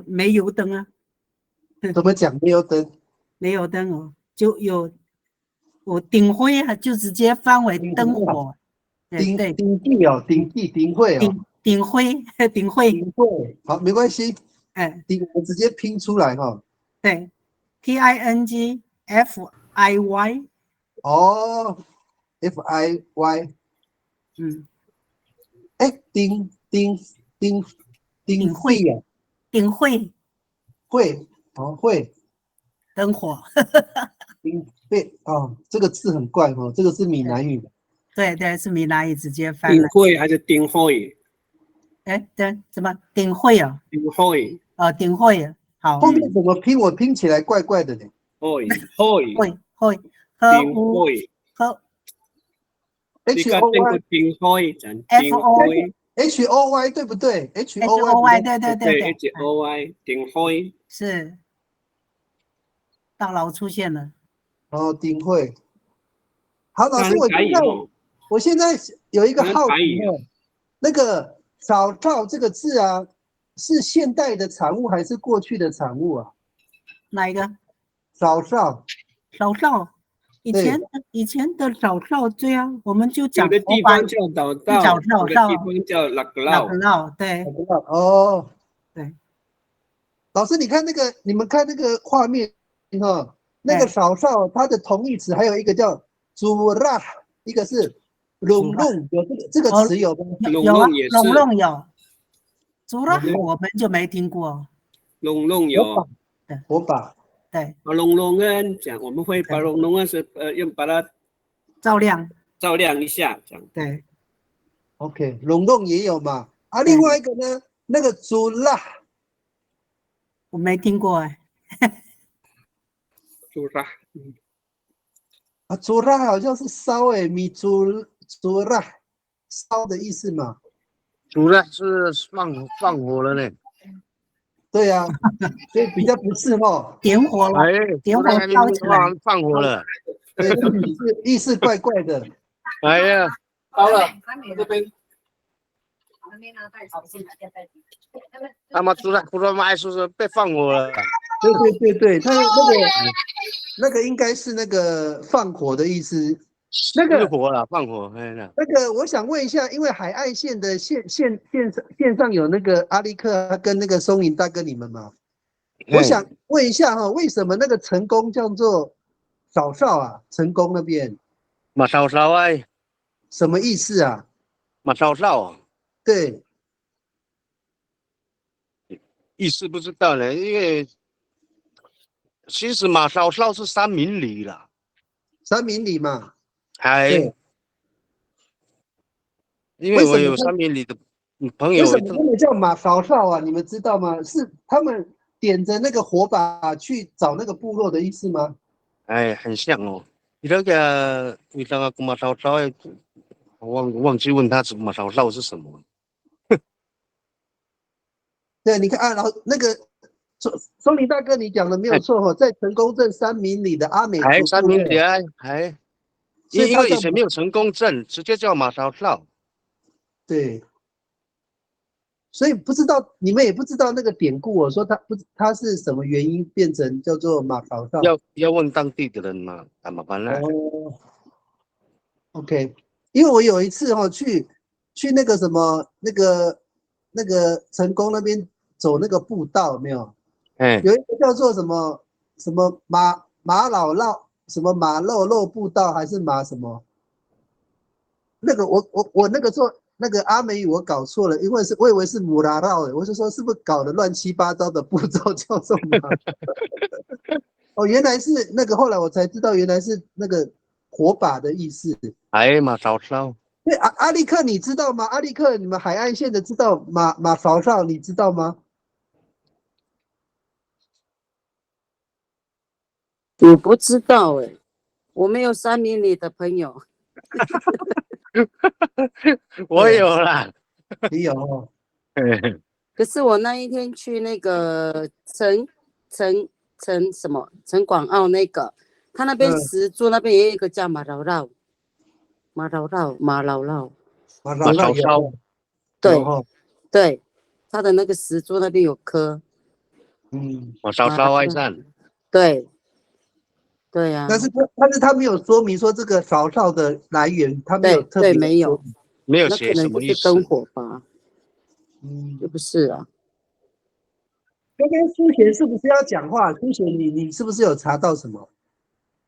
煤油灯啊。怎么讲煤油灯？煤油灯哦，就有顶灰啊，就直接翻为灯火。顶地哦，顶会哦。顶灰。好，没关系。我直接拼出来哈。对 ，TINGFIY。哦 ，FIY。顶会啊。会。灯火。顶会哦，这个字很怪哦，这个是闽南语的。对，是闽南语直接翻。顶会还是顶会？对，什么顶会啊？顶会。顶会。好。后面怎么拼？我拼起来怪怪的呢。会。顶会。顶会。HOY 对不对 ？HOY 对。HOY 顶会是。大佬出现了。哦，顶会。好，老师，我现在有一个好奇哦，那个早照这个字啊，是现代的产物还是过去的产物啊？哪一个？早照。以前的早照对啊，我们就讲有的地方叫早照，有的地方叫拉格劳。对。哦。对。老师，你看你们看那个画面哈，那个早照它的同义词还有一个叫祖拉，一个是隆隆，有这个词有吗？有啊，隆隆有。祖拉我们就没听过。隆隆有。火把。对。隆隆啊，讲我们会把隆隆啊是用把它照亮一下，这样。对。OK， 隆隆也有嘛？啊，另外一个呢，那个祖拉，我没听过哎。祖拉。祖拉好像是烧哎，米祖拉烧的意思嘛。祖拉是放火了呢。对呀，所以比较不是哦。点火了。点火烧起来。放火了。对，意思怪怪的。哎呀，好了，这边。他们祖拉不知道卖是被放火了。对，他那个应该是那个放火的意思。那个火了，放火。那个我想问一下，因为海岸线的线上有那个阿力克跟那个松林大哥你们嘛，我想问一下哈，为什么那个成功叫做早照啊？成功那边马少少哎，什么意思啊？马少少。对，意思不知道呢，因为其实马少少是3明里了，3明里嘛。因为我有3明里的朋友。为什么他们叫马少少啊？你们知道吗？是他们点着那个火把去找那个部落的意思吗？很像哦。你那个马少少，我忘记问他马少少是什么。对，你看啊，然后那个松林大哥，你讲的没有错哦，在成功镇3明里的阿美族3明里因为以前没有成功镇，直接叫马少少。对，所以不知道你们也不知道那个典故，我说他是什么原因变成叫做马少少？要问当地的人嘛，怎么办呢？ OK， 因为我有一次去那个什么那个成功那边走那个步道，有没有？有一个叫做什么马老绕什么马肉肉步道还是马什么？那个我那个时候那个阿美语我搞错了，因为我以为是姆拉绕的，我就说是不是搞得乱七八糟的步骤叫做马？哦，原来是那个，后来我才知道原来是那个火把的意思。马烧烧。对，阿力克你知道吗？阿力克，你们海岸线的知道马烧烧你知道吗？我不知道哎，我没有3米里的朋友。我有啦，你有哦。可是我那一天去那个陈广澳那个，他那边石柱那边也有一个叫马老绕，对，他的那个石柱那边有刻，马烧烧外站，对呀。但是他没有说明说这个烧烧的来源，他没有特别没有写什么意思。灯火吧，就不是啊。刚刚苏贤是不是要讲话？苏贤，你是不是有查到什么？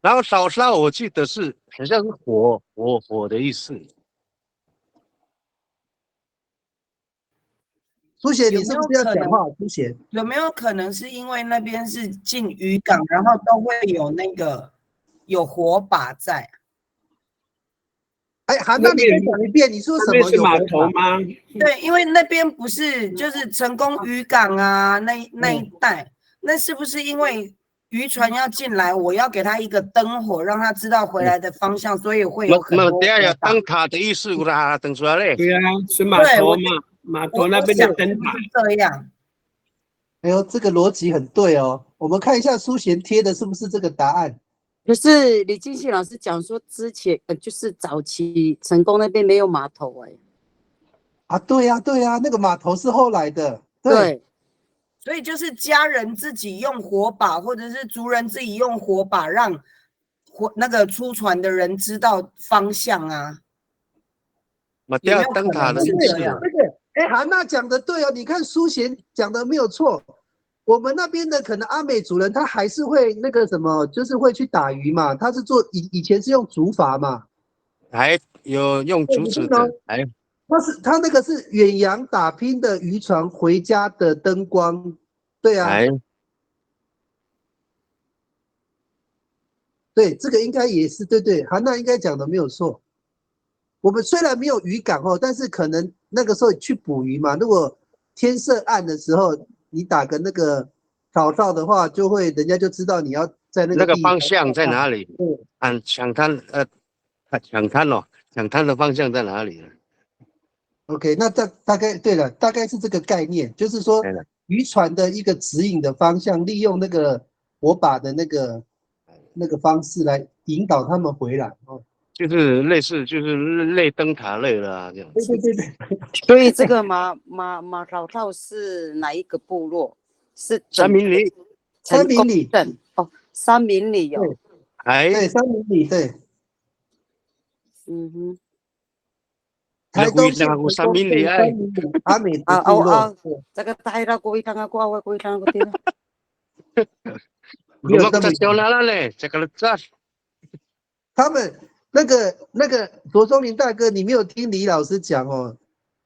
然后烧烧，我记得是好像是火的意思。苏贤，你是不是要讲话？苏贤，有没有可能是因为那边是进渔港，然后都会有火把在？哎，好，那你再讲一遍，你说什么？是码头吗？对，因为那边不是就是成功渔港啊，那一带，那是不是因为渔船要进来，我要给他一个灯火，让他知道回来的方向，所以会有很多。等下有灯塔的意思，啦，灯出来嘞。对啊，是码头嘛，码头那边的灯塔。这样。哎呦，这个逻辑很对哦。我们看一下苏贤贴的是不是这个答案？可是李金信老师讲说，之前就是早期成功那边没有码头对呀，那个码头是后来的。对，所以就是家人自己用火把，或者是族人自己用火把，让那个出船的人知道方向啊。有没有灯塔的意思？哎，韩娜讲的对哦，你看苏贤讲的没有错。我们那边的可能阿美族人，他还是会那个什么，就是会去打鱼嘛。他是做以前是用竹筏嘛，还有用竹子的，他那个是远洋打拼的渔船回家的灯光，对啊，对，这个应该也是对，韩娜应该讲的没有错。我们虽然没有渔港哦，但是可能那个时候去捕鱼嘛，如果天色暗的时候。你打个那个早照的话，人家就知道你要在那个方向在哪里。抢滩的方向在哪里 ？OK， 那大概对了，大概是这个概念，就是说渔船的一个指引的方向，利用那个火把的那个方式来引导他们回来哦。就是类似，就是类灯塔类的这样。对。所以这个马老套是哪一个部落？是三明里。三明里哦，三明里有。对，三明里对。台东县三明里阿美族部落。这个台拉过一趟啊，过一趟过听。没有这么久了，这个他们。那个卓松林大哥，你没有听李老师讲哦？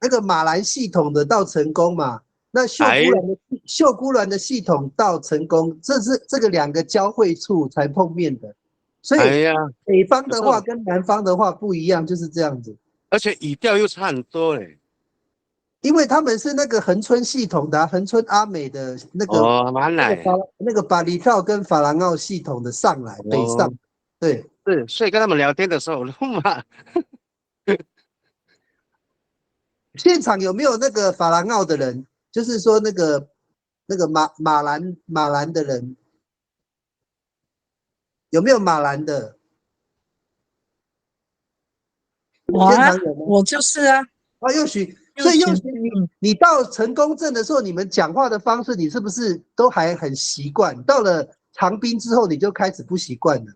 那个马兰系统的到成功嘛，那秀姑峦的系统到成功，这是这个2个交汇处才碰面的，所以北方的话跟南方的话不一样，就是这样子。而且语调又差很多嘞，因为他们是那个恒春系统的恒春阿美的那个那个巴里跳跟法兰奥系统的上来北上，对。是，所以跟他们聊天的时候，现场有没有那个法兰奥的人？就是说那个马兰的人，有没有马兰的？我就是啊。又许，所以你到成功镇的时候，你们讲话的方式，你是不是都还很习惯？到了长滨之后，你就开始不习惯了。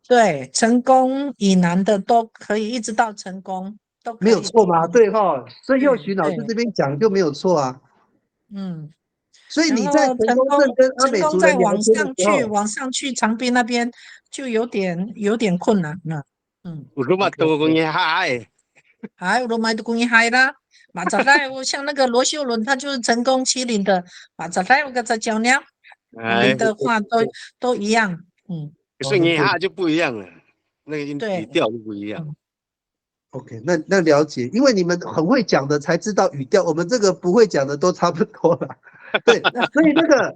对，成功以南的都可以，一直到成功都可以。没有错嘛，对哈。所以佑许老师对这边讲就没有错啊。嗯，所以然你在成后成功功镇跟阿美族再人聊往天的时上去，候，往上去长滨那边就有点困难了。嗯，我他妈都公爷嗨，还有罗麦的公益海啦，马扎代我像那个罗秀伦，他就是成功麒麟的马扎代，我跟他讲了，我哎们，的话都一样。嗯，可是你哈就不一样了，那个语对，调就不一样。OK，那了解，因为你们很会讲的才知道语调，我们这个不会讲的都差不多了。对，所以那个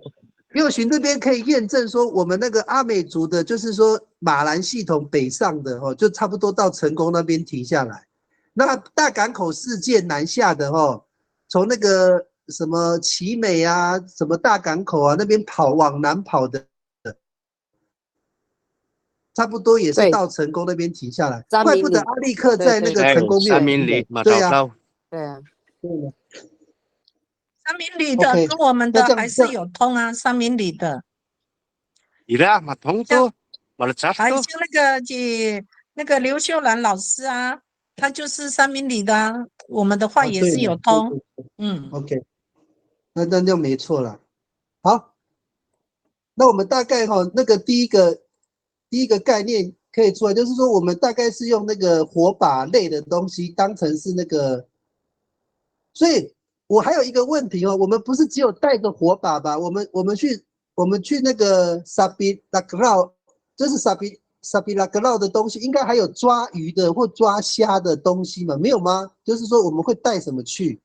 佑寻这边可以验证说，我们那个阿美族的，就是说马兰系统北上的哦，就差不多到成功那边停下来。那大港口事件南下的哦，从那个什么奇美啊，什么大港口啊那边往南跑的。差不多也是到成功那边停下来，怪不得阿力克在那个成功没有三明里马对啊，对啊，三明里的跟我们的还是有通啊，三明里的。Iya, matong to, malecas 还 to. 像那个刘秀兰老师啊，他就是三明里的啊，我们的话也是有通。嗯 ，OK， 那就没错了。好，那我们大概那个第一个概念可以出来，就是说我们大概是用那个火把类的东西当成是那个，所以我还有一个问题我们不是只有带着火把吧？我们去那个沙比拉格劳，就是沙比拉格劳的东西，应该还有抓鱼的或抓虾的东西嘛？没有吗？就是说我们会带什么去？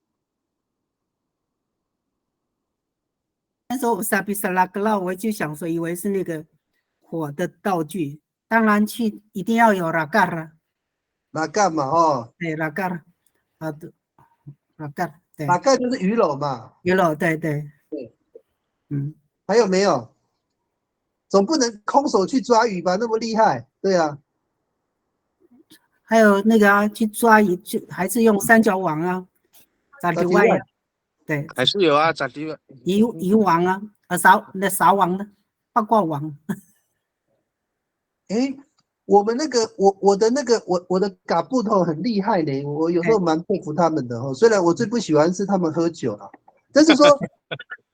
那时候沙比萨拉格拉，我就想说，以为是那个火的道具，当然去一定要有拉嘎啦，拉嘎嘛对拉嘎，对，拉嘎，对，拉嘎就是鱼篓嘛，鱼篓，对，还有没有？总不能空手去抓鱼吧？那么厉害，对啊。还有那个啊，去抓鱼就还是用三角网啊，撒里外啊，对，还是有啊，咋地？渔网啊，撒网的八卦网。我们那个我的嘎布头很厉害呢，我有时候蛮佩服他们的虽然我最不喜欢是他们喝酒啦，但是说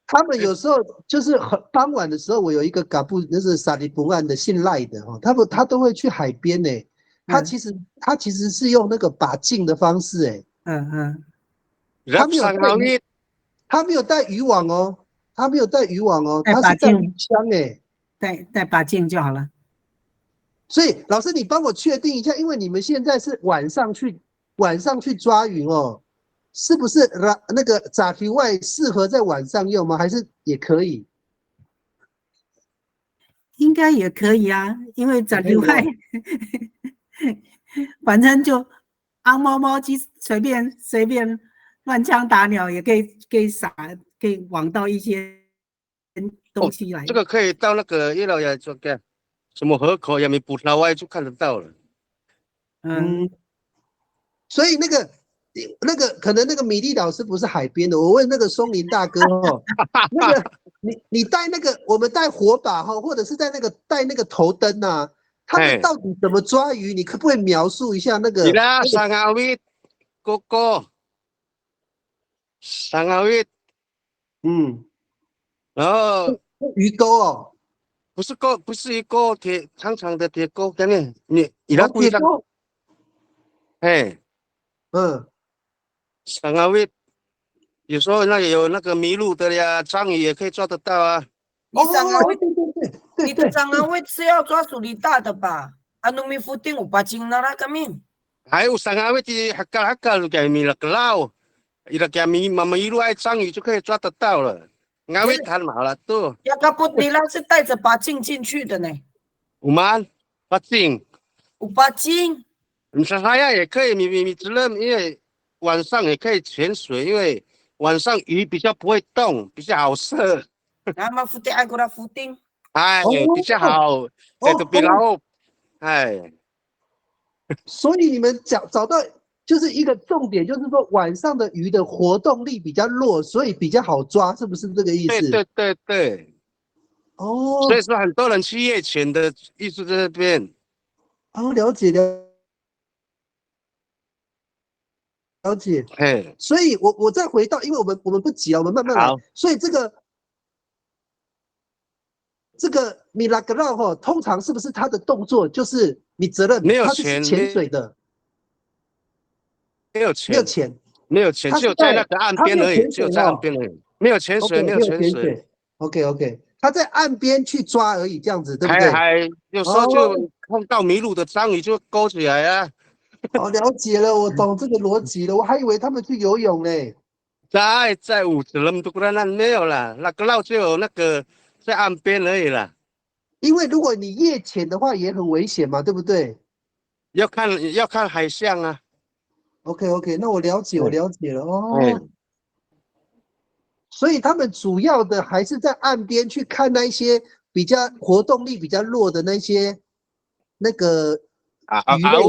他们有时候就是傍晚的时候，我有一个嘎布，那是沙里布岸的姓赖的他都会去海边呢。他其实是用那个把镜的方式他没有带渔网他是带鱼枪带把镜就好了。所以老师，你帮我确定一下，因为你们现在是晚上去抓鱼是不是那个炸皮外适合在晚上用吗？还是也可以？应该也可以啊，因为炸皮外，反正就昂猫猫机随便乱枪打鸟也可以网到一些东西来。这个可以到那个叶老爷做干，什么河口也没捕到外就看得到了。所以那个可能那个米粒老师不是海边的，我问那个松林大哥那个你带那个我们带火把或者是带那个头灯啊，他们到底怎么抓鱼？你可不可以描述一下那个？上阿威哥哥，上阿威，然后鱼钩不是鱼钩，长长的铁钩，给你那铁钩，上阿威，有时候有那个迷路的呀，章鱼也可以抓得到啊。你上阿威，你的上阿威是要抓属于大的吧？啊，农民附近有把金那个面。还有上阿威的hakal给米了个捞，伊拉给米迷路爱章鱼就可以抓得到了。阿威谈好了都。亚卡布尼拉是带着把镜进去的呢。有吗？把镜。有把镜。你说saya也可以，你只能因为晚上也可以潜水，因为晚上鱼比较不会动，比较好射。那么附近爱过来附近。哎，比较好，这个比老，所以你们找到就是一个重点，就是说晚上的鱼的活动力比较弱，所以比较好抓，是不是这个意思？对。所以说很多人去夜潜的意思在这边。好，了解了解。嘿，所以我再回到，因为我们不急啊，我们慢慢来。所以这个米拉格拉哈，通常是不是他的动作就是你责任？没有他是钱，潜水的，没有钱，他就在那个岸边而已，只有在岸边而已，没有潜水，没有潜水。OK， 他在岸边去抓而已，这样子对不对？有时候就碰到迷路的章鱼就勾起来啊。好，了解了，我懂这个逻辑了，我还以为他们去游泳嘞。在屋子那么多那没有啦，那个绕就有那个在岸边而已啦。因为如果你夜潜的话也很危险嘛，对不对？要看海象啊。OK， 那我了解了哦。所以他们主要的还是在岸边去看那一些比较活动力比较弱的那些那个鱼类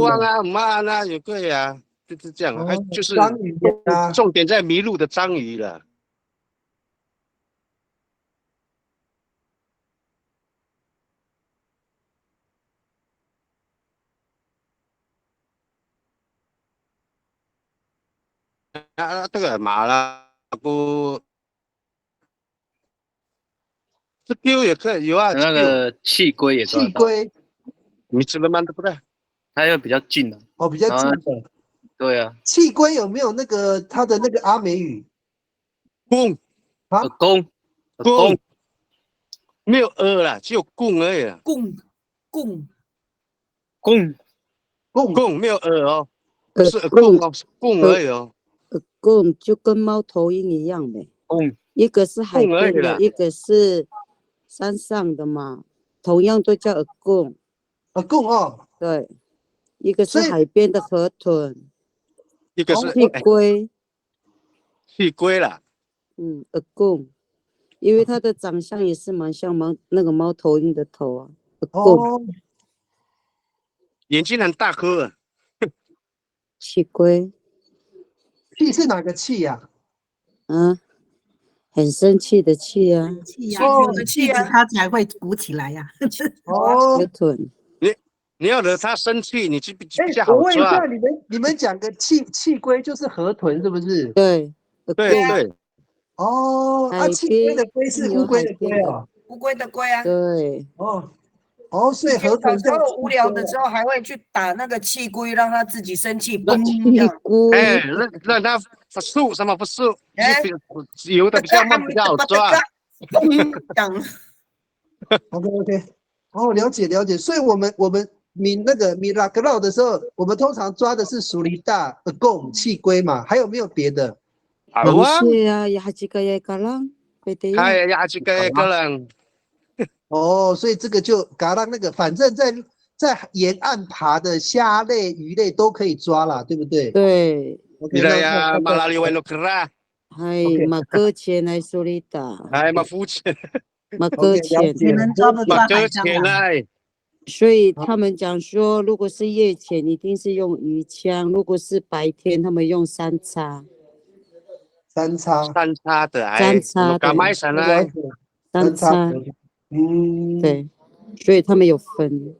马啊，也对啊，就是这样，还就是章鱼啊，重点在迷路的章鱼了。这个马拉姑，这丢也可以有啊。那个气龟也抓得到。你吃了吗？对不对？它又比较近哦，比较近的。对啊。气龟有没有那个它的那个阿美语？公啊，公，没有啦，只有公而已啦。公没有哦，不是公哦，是公而已哦。公就跟猫头鹰一样呗。一个是海边的，一个是山上的嘛，同样都叫公。公哦。对，一个是海边的河豚，一个是气龟。气龟啦。公，因为它的长相也是蛮像那个猫头鹰的头啊。哦。眼睛很大颗啊。气龟。气是哪个气呀？很生气的气啊。有的气质它才会鼓起来呀。河豚。你要惹它生气，你就比较好抓。我问一下你们讲的气龟就是河豚是不是？对。哦，气龟的龟是乌龟的龟啊。乌龟的龟啊。对。所以河豚小时候无聊的时候还会去打那个气龟，让它自己生气，嘣让它不速什么不速，游的比较慢，比较好抓。OK， 了解。所以我们米拉格劳的时候，我们通常抓的是鼠狸大、公、气龟嘛，还有没有别的？螃蟹啊，亚吉嘎耶嘎浪，亚吉嘎耶嘎浪。所以这个就嘎浪那个，反正在沿岸爬的虾类、鱼类都可以抓啦，对不对？对。马拉里维诺克拉。马搁浅来苏里达。马浮潜。马搁浅。马搁浅来。所以他们讲说，如果是夜潜，一定是用鱼枪；如果是白天，他们用三叉。三叉的。三叉。对，所以他们有分。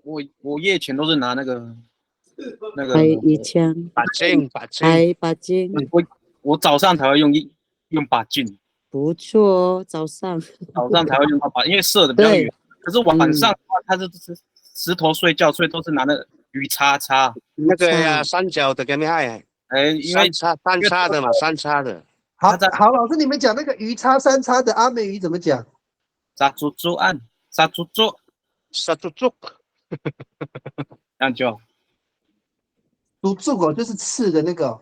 我夜潜都是拿那个鱼枪，把筋。我早上才会用把劲。不错哦，早上才会用到把，因为射的比较远。可是晚上的话，他是石头睡觉，所以都是拿那个鱼叉。那个呀，三角的给你害。因为三叉的嘛，三叉的。好，老师你们讲那个鱼叉、三叉的阿美语怎么讲？杀猪，这样就。猪就是刺的那个。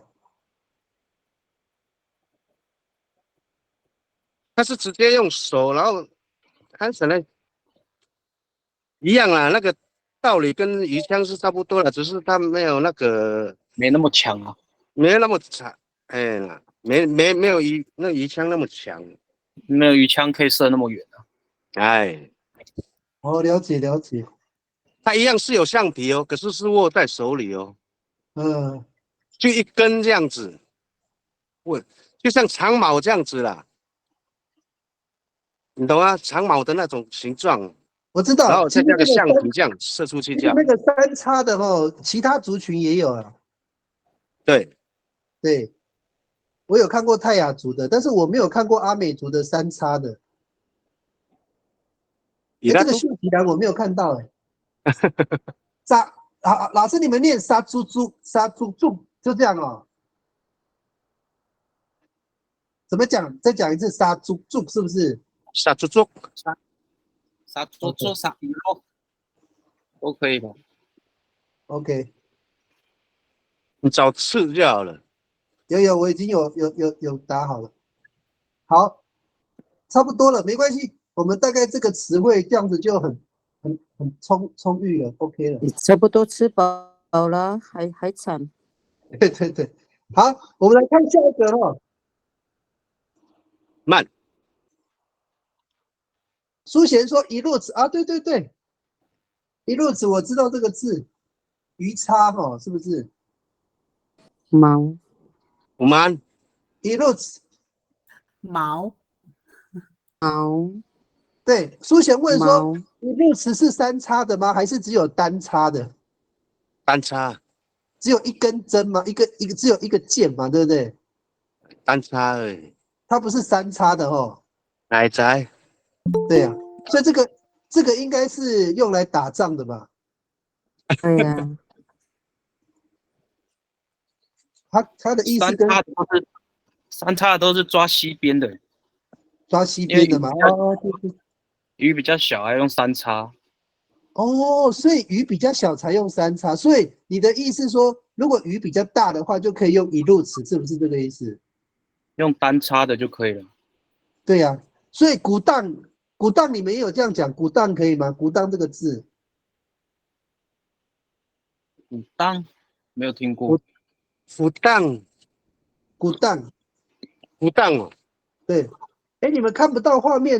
他是直接用手，然后看起来一样啦，那个道理跟鱼枪是差不多的，只是他没有那个没那么强啊，没那么长，没有鱼枪那么强，没有鱼枪可以射那么远啊。了解。它一样是有橡皮哦，可是是握在手里哦。就一根这样子，就像长矛这样子啦，你懂啊？长矛的那种形状。我知道。然后再加个橡皮这样射出去这样。那个3叉的其他族群也有啊。对，我有看过泰雅族的，但是我没有看过阿美族的3叉的。这个秀吉兰我没有看到老师你们念杀猪猪就这样哦。怎么讲？再讲一次，杀猪猪是不是？杀猪猪，杀猪猪，杀鱼肉，都可以的。OK， 你找刺就好了。有，我已经有打好了。好，差不多了，没关系。我们大概这个词汇这样子就很充裕了 ，OK 了。你差不多吃饱了，还惨。对，好，我们来看下一个慢。苏贤说一路子啊，对，一路子我知道这个字，鱼叉是不是？毛。一路子。毛。对，苏贤问说，一路词是3叉的吗？还是只有单叉的？单叉。只有一根针吗？只有一个剑嘛，对不对？单叉而已。它不是3叉的哪在？对呀，所以这个应该是用来打仗的吧？对呀。他的意思跟3叉都是抓西边的。抓西边的嘛，鱼比较小，还用3叉。所以鱼比较小才用3叉，所以你的意思说，如果鱼比较大的话，就可以用一路尺，是不是这个意思？用单叉的就可以了。对呀，所以古当你们也有这样讲，古当可以吗？古当这个字，古当没有听过。古当哦。对。你们看不到画面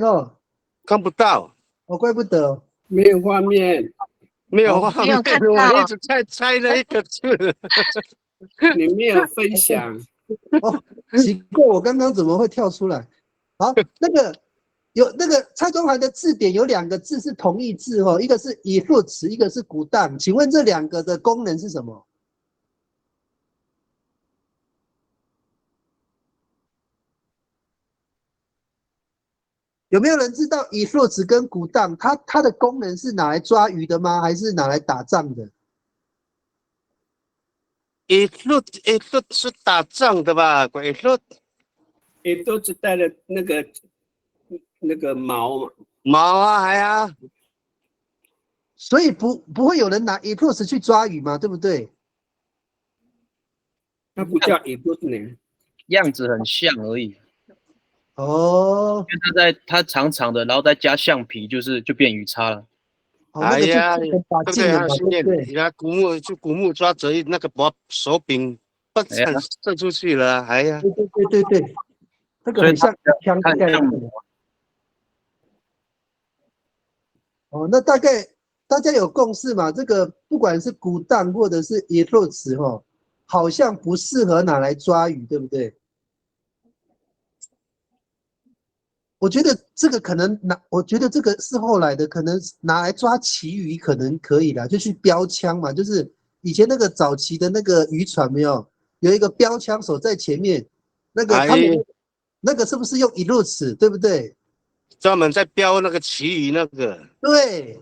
看不到。怪不得没有画面，没有画面，没有看到，我一直猜了一个字。你没有分享。奇怪，我刚刚怎么会跳出来？好，有那个蔡中涵的字典有2个字是同义字一个是以副词，一个是古当，请问这2个的功能是什么？有没有人知道以副词跟古当它的功能是拿来抓鱼的吗？还是拿来打仗的？一路是打仗的吧？都只带了那个毛啊，还啊。所以不会有人拿一副词去抓鱼嘛，对不对？它不叫一路呢，样子很像而已。因为它长长的，然后再加橡皮，就变鱼叉了。哎呀，对不对？还有训练，你拿古木抓着那个把手柄，射出去了。哎呀，对，这个很像枪的概念。那大概大家有共识嘛？这个不管是古当或者是野肉词好像不适合拿来抓鱼，对不对？我觉得这个可能我觉得这个是后来的，可能拿来抓旗鱼可能可以啦，就去标枪嘛，就是以前那个早期的那个渔船没有一个标枪手在前面，那个他们那个是不是用一路尺，对不对？专门在标那个旗鱼那个。对，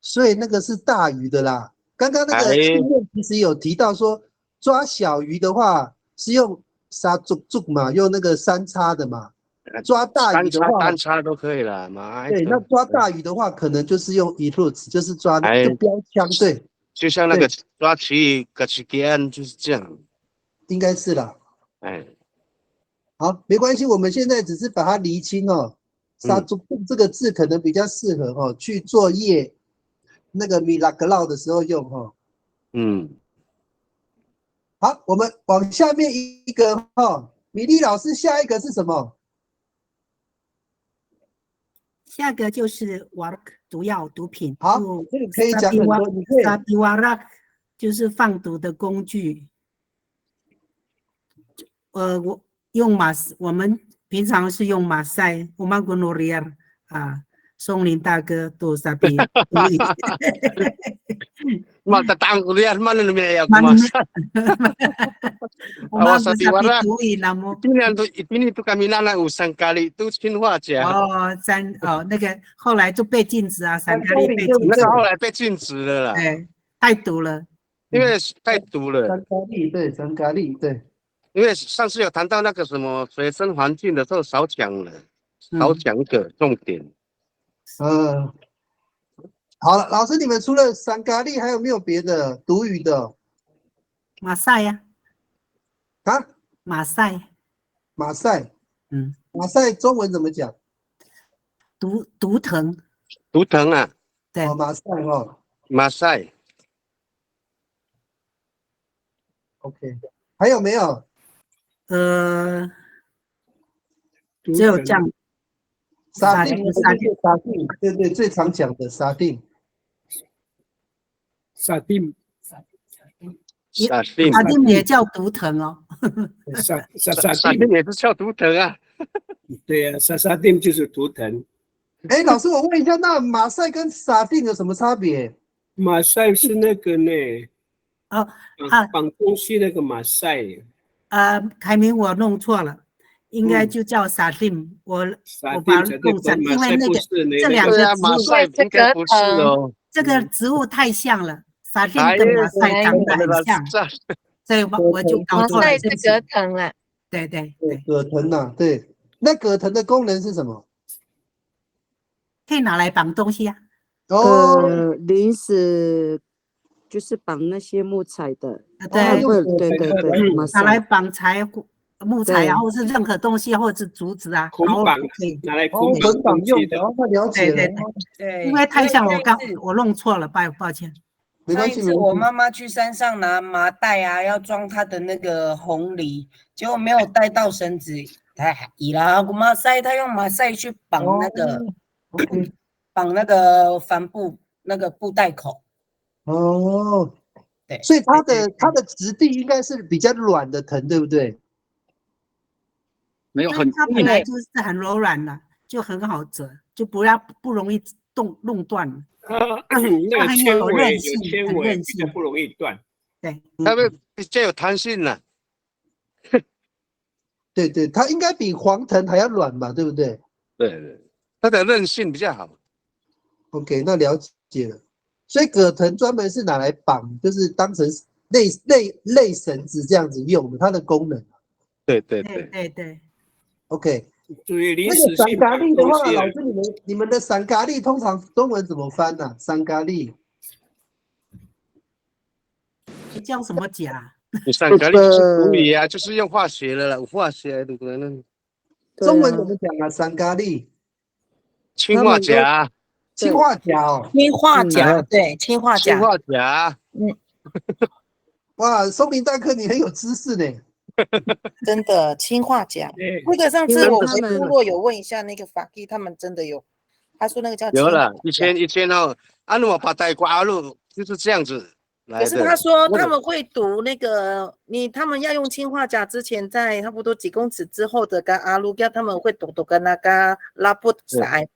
所以那个是大鱼的啦。刚刚那个训练其实有提到说，抓小鱼的话是用沙竹嘛，用那个3叉的嘛。抓大鱼的话，单叉都可以了嘛。对，那抓大鱼的话，可能就是用一路子，就是抓那个标枪，对，就像那个抓旗鱼、格旗竿就是这样，应该是啦。好，没关系，我们现在只是把它厘清杀猪这个字可能比较适合去作业那个米拉格劳的时候用好，我们往下面一个米莉老师，下一个是什么？下个就是 warak 毒药毒品。好，这个可以讲很多。你可以 warak 就是放毒的工具。我们平常是用马赛，我们跟诺里尔松林大哥多沙比独语。Matatanggulian man na may Manu- kumasa. Umaga sa sa Tiwara. Pitui na mo. Ipinito kami na ng usang kali ito Chinhua家。那个后来就被禁止啊，三咖喱被禁止。那个后来被禁止了啦。对，太毒了。因为太毒了。三咖喱对，三咖喱对。因为上次有谈到那个什么学生环境的时候少讲了，少讲一个重点。好了，老师，你们除了三咖喱，还有没有别的独语的？马赛呀。啊？马赛。马赛。马赛中文怎么讲？图腾。图腾啊。对。马赛哦。马赛。OK， 还有没有？只有这样。沙丁，对对，最常讲的沙丁。沙丁也叫图腾哦。沙丁也是叫图腾啊。对呀，沙丁就是图腾。哎，老师，我问一下，那马赛跟沙丁有什么差别？马赛是那个呢？绑东西那个马赛。凯明，我弄错了。应该就叫沙丁，我把它弄成，因为那个这两个植物，这个植物太像了，沙丁跟马赛长得很像，所以我就搞错了。马赛是葛藤啊，对对，葛藤啊，对。那葛藤的功能是什么？可以拿来绑东西啊。临时就是绑那些木材的。对，拿来绑木材啊，或是任何东西，或者是竹子啊，捆绑可以拿来捆绑用的。了解了。对，因为太像我弄错了，抱歉。上一次我妈妈去山上拿麻袋啊，要装她的那个红梨，结果没有带到绳子，马赛她用马赛去绑那个绑那个帆布那个布袋口。哦，对，所以它的质地应该是比较软的藤，对不对？没有很，它本来就是很柔软的，就很好折，就不容易弄断。那个纤维有纤维，比较不容易断。对，它们比较有弹性了。对对，它应该比黄藤还要软吧，对不对？对，它的韧性比较好。OK， 那了解了。所以葛藤专门是拿来绑，就是当成类绳子这样子用的，它的功能。对。OK， 注意临时性。那个散咖喱的话，老师你们的散咖喱通常中文怎么翻呢？散咖喱叫什么甲？散咖喱是物理啊，就是用化学的了，化学的可能。中文怎么讲啊？散咖喱，氰化钾。氰化钾哦，氰化钾，对，氰化钾。氰化钾。哇，松林大哥你很有知识呢。真的氰化钾，那个上次我回部落有问一下那个法基，他们真的有，他说那个叫有了，以前哦，阿鲁把带过阿鲁就是这样子来的。可是他说他们会读那个他们要用氰化钾之前，在差不多几公尺之后的跟阿鲁他们会读跟那个拉布塞。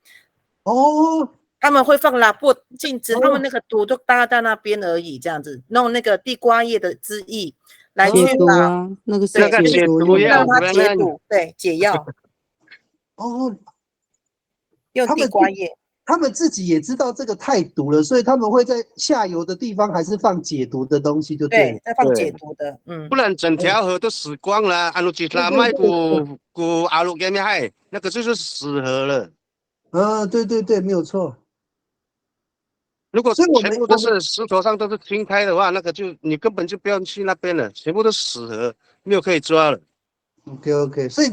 哦。他们会放拉布禁止，他们那个毒就搭在那边而已，这样子弄那个地瓜叶的汁液来去把那个是解毒药，让它解毒，对，解药。哦，用地瓜叶，他们自己也知道这个太毒了，所以他们会在下游的地方还是放解毒的东西，就对了。对，在放解毒的，不然整条河都死光了。阿鲁吉拉麦古阿鲁给咩害，那个就是死河了。对，没有错。如果全部都是石头上都是青苔的话，那个就你根本就不要去那边了，全部都死河，没有可以抓了。OK， 所以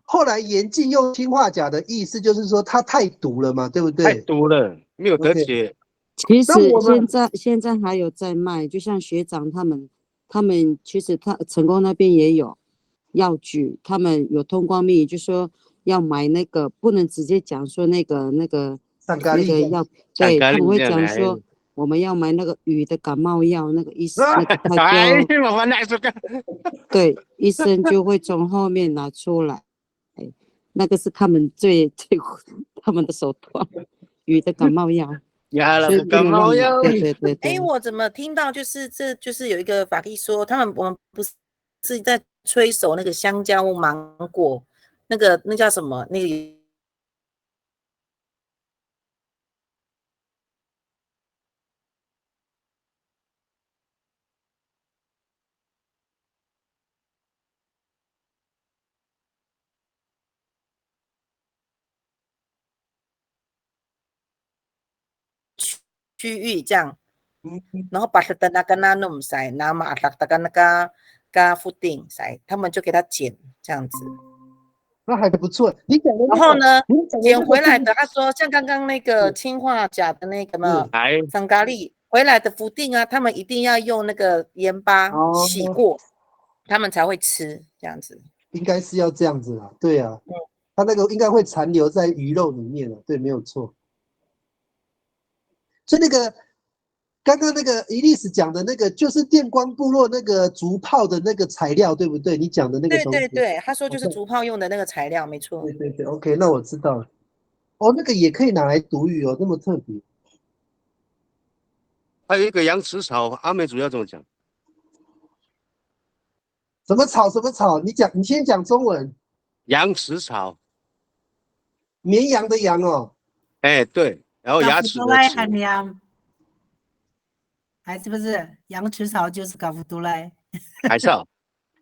后来严禁用氰化钾的意思就是说它太毒了嘛，对不对？太毒了，没有得解。其实现在还有在卖，就像学长他们其实成功那边也有药局，他们有通关密语，就说要买那个，不能直接讲说那个药，对，他们会讲说我们要买那个鱼的感冒药，那个医生对，医生就会从后面拿出来，那个是他们他们的手段，鱼的感冒药。呀，那个感冒药。对对对对。哎，我怎么听到就是有一个法医说，我们不是在催熟那个香蕉、芒果，那叫什么？那个区域这样，然后把它的那个那弄塞，然后马它的那个附丁塞，他们就给它剪这样子。那还不错。你讲的、然后呢，捡回来的，他说像刚刚那个氰化钾的那个嘛，桑咖喱回来的福定啊，他们一定要用那个盐巴洗过，他们才会吃这样子。应该是要这样子啦，对啊，它那个应该会残留在鱼肉里面了，对，没有错。所以那个刚刚那个伊丽丝讲的那个，就是电光部落那个竹炮的那个材料，对不对？你讲的那个东西。对，他说就是竹炮用的那个材料，没错。对 ，OK， 那我知道了。哦，那个也可以拿来毒鱼哦，那么特别。还有一个羊齿草，阿美主要怎么讲？什么草？什么草？你先讲中文。羊齿草，绵羊的羊哦。哎，对，然后牙齿的齿。还是不是羊齿草就是嘎夫杜赖？还是啊？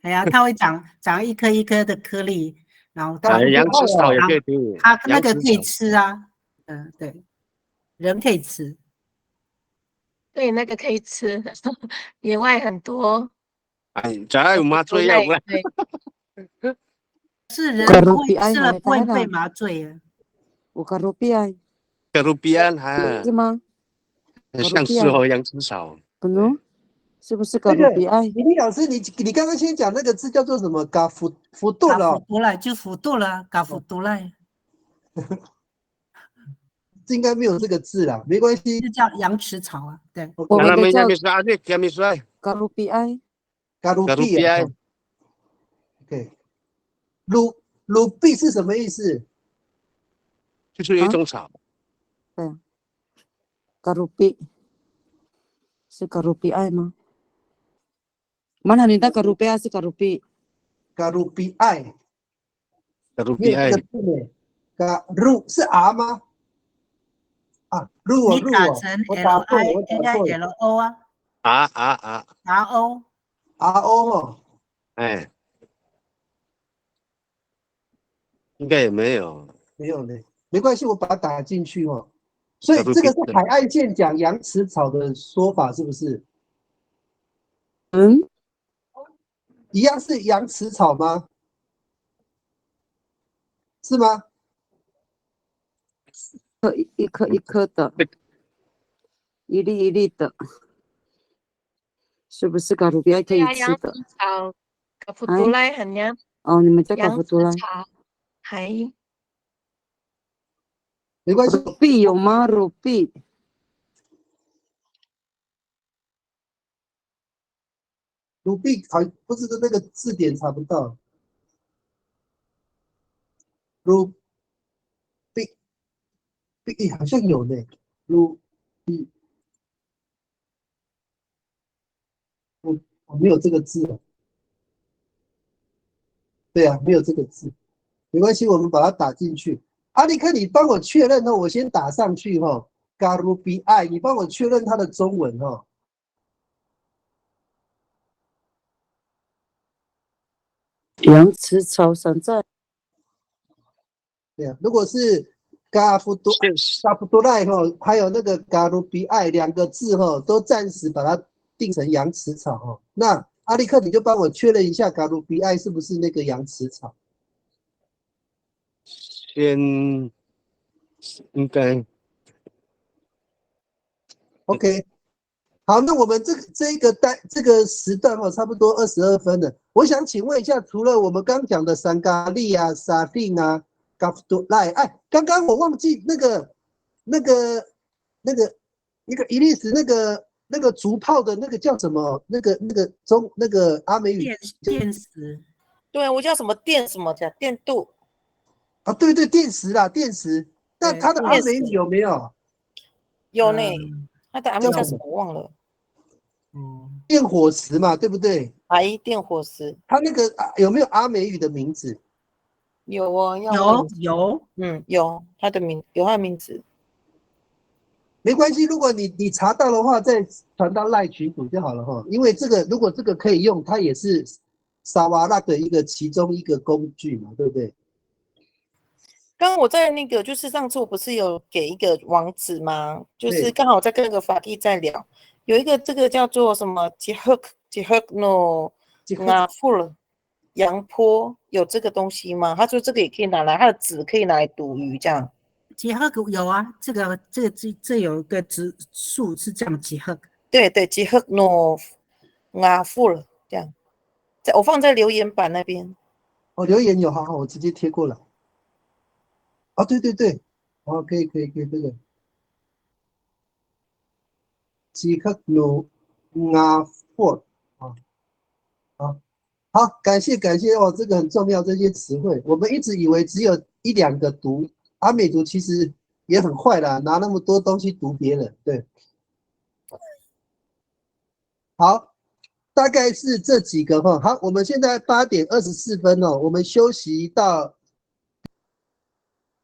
哎呀，它会长一颗一颗的颗粒，然后它羊齿草也可以毒，它那个可以吃啊，对，人可以吃，对，那个可以吃，野外很多。哎，这有麻醉药了。是人会吃了不会被麻醉啊？我卡路比埃，卡路比安哈？是吗？很像适合羊齿草。嗯，是不是卡路比埃？李老师，你刚刚先讲那个字叫做什么？嘎福杜了。嘎福杜赖就福杜了，嘎福杜赖。这应该没有这个字啦，没关系。就叫羊齿草啊，对。我们的叫卡路比埃，卡路比埃。OK， 鲁碧是什么意思？就是一种草。对，卡路比是卡路比埃吗？Mana你的卡路比埃是卡路比？卡路比埃，卡路比埃。卡路是 R 吗？啊，路哦，你打成 LINLO 啊 ？RO 哦，哎，应该也没有，没有呢，没关系，我把它打进去哦。所以这个是海岸线讲羊齿草的说法，是不是？一样是羊齿草吗？是吗？一颗一颗的，一粒一粒的，是不是卡路比埃可以吃的？草，卡夫杜赖很娘。哦，你们叫卡夫杜赖。还没关系。鲁比有吗？鲁比。鲁比好，不是那个字典查不到。鲁比好像有呢。鲁比，我没有这个字哦。对啊，没有这个字，没关系，我们把它打进去。阿力克，你帮我确认哦，我先打上去哈。卡路比埃，你帮我确认它的中文哈。羊齿草散在。对啊，如果是嘎夫多赖哈，还有那个卡路比埃两个字哈，都暂时把它定成羊齿草哈。那阿力克，你就帮我确认一下卡路比埃是不是那个羊齿草？先应该 OK。好，那我们这个时段哦，差不多22分了。我想请问一下，除了我们刚讲的三咖喱啊、沙丁啊、嘎夫多赖，哎，刚刚我忘记那个伊丽丝那个竹炮的那个叫什么？那个阿美语电石。对，我叫什么电什么的电镀。啊，对，电石啦，电石。那它的阿美语有没有？有呢，它的阿妹叫什么我忘了。电火石嘛，对不对？电火石。它那个有没有阿美语的名字？有哦，有，有它的名字。没关系，如果你查到的话，再传到赖群组就好了哈。因为如果这个可以用，它也是萨瓦拉的其中一个工具嘛，对不对？刚刚我在那个，就是上次我不是有给一个网址吗？就是刚好在跟那个法蒂在聊，有一个这个叫做什么吉赫诺纳富了杨坡，有这个东西吗？他说这个也可以拿来，它的籽可以拿来毒鱼这样。结合有啊，这有一个植树是这样结合。对，吉赫诺纳富了这样，我放在留言板那边。哦，留言有，好，我直接贴过来。哦，对，哦，可以，这个吉克努阿霍啊，好，感谢哦，这个很重要，这些词汇，我们一直以为只有1、2个读，阿美族其实也很坏啦，拿那么多东西读别人，对，好，大概是这几个哈，好，我们现在8点24分哦，我们休息到。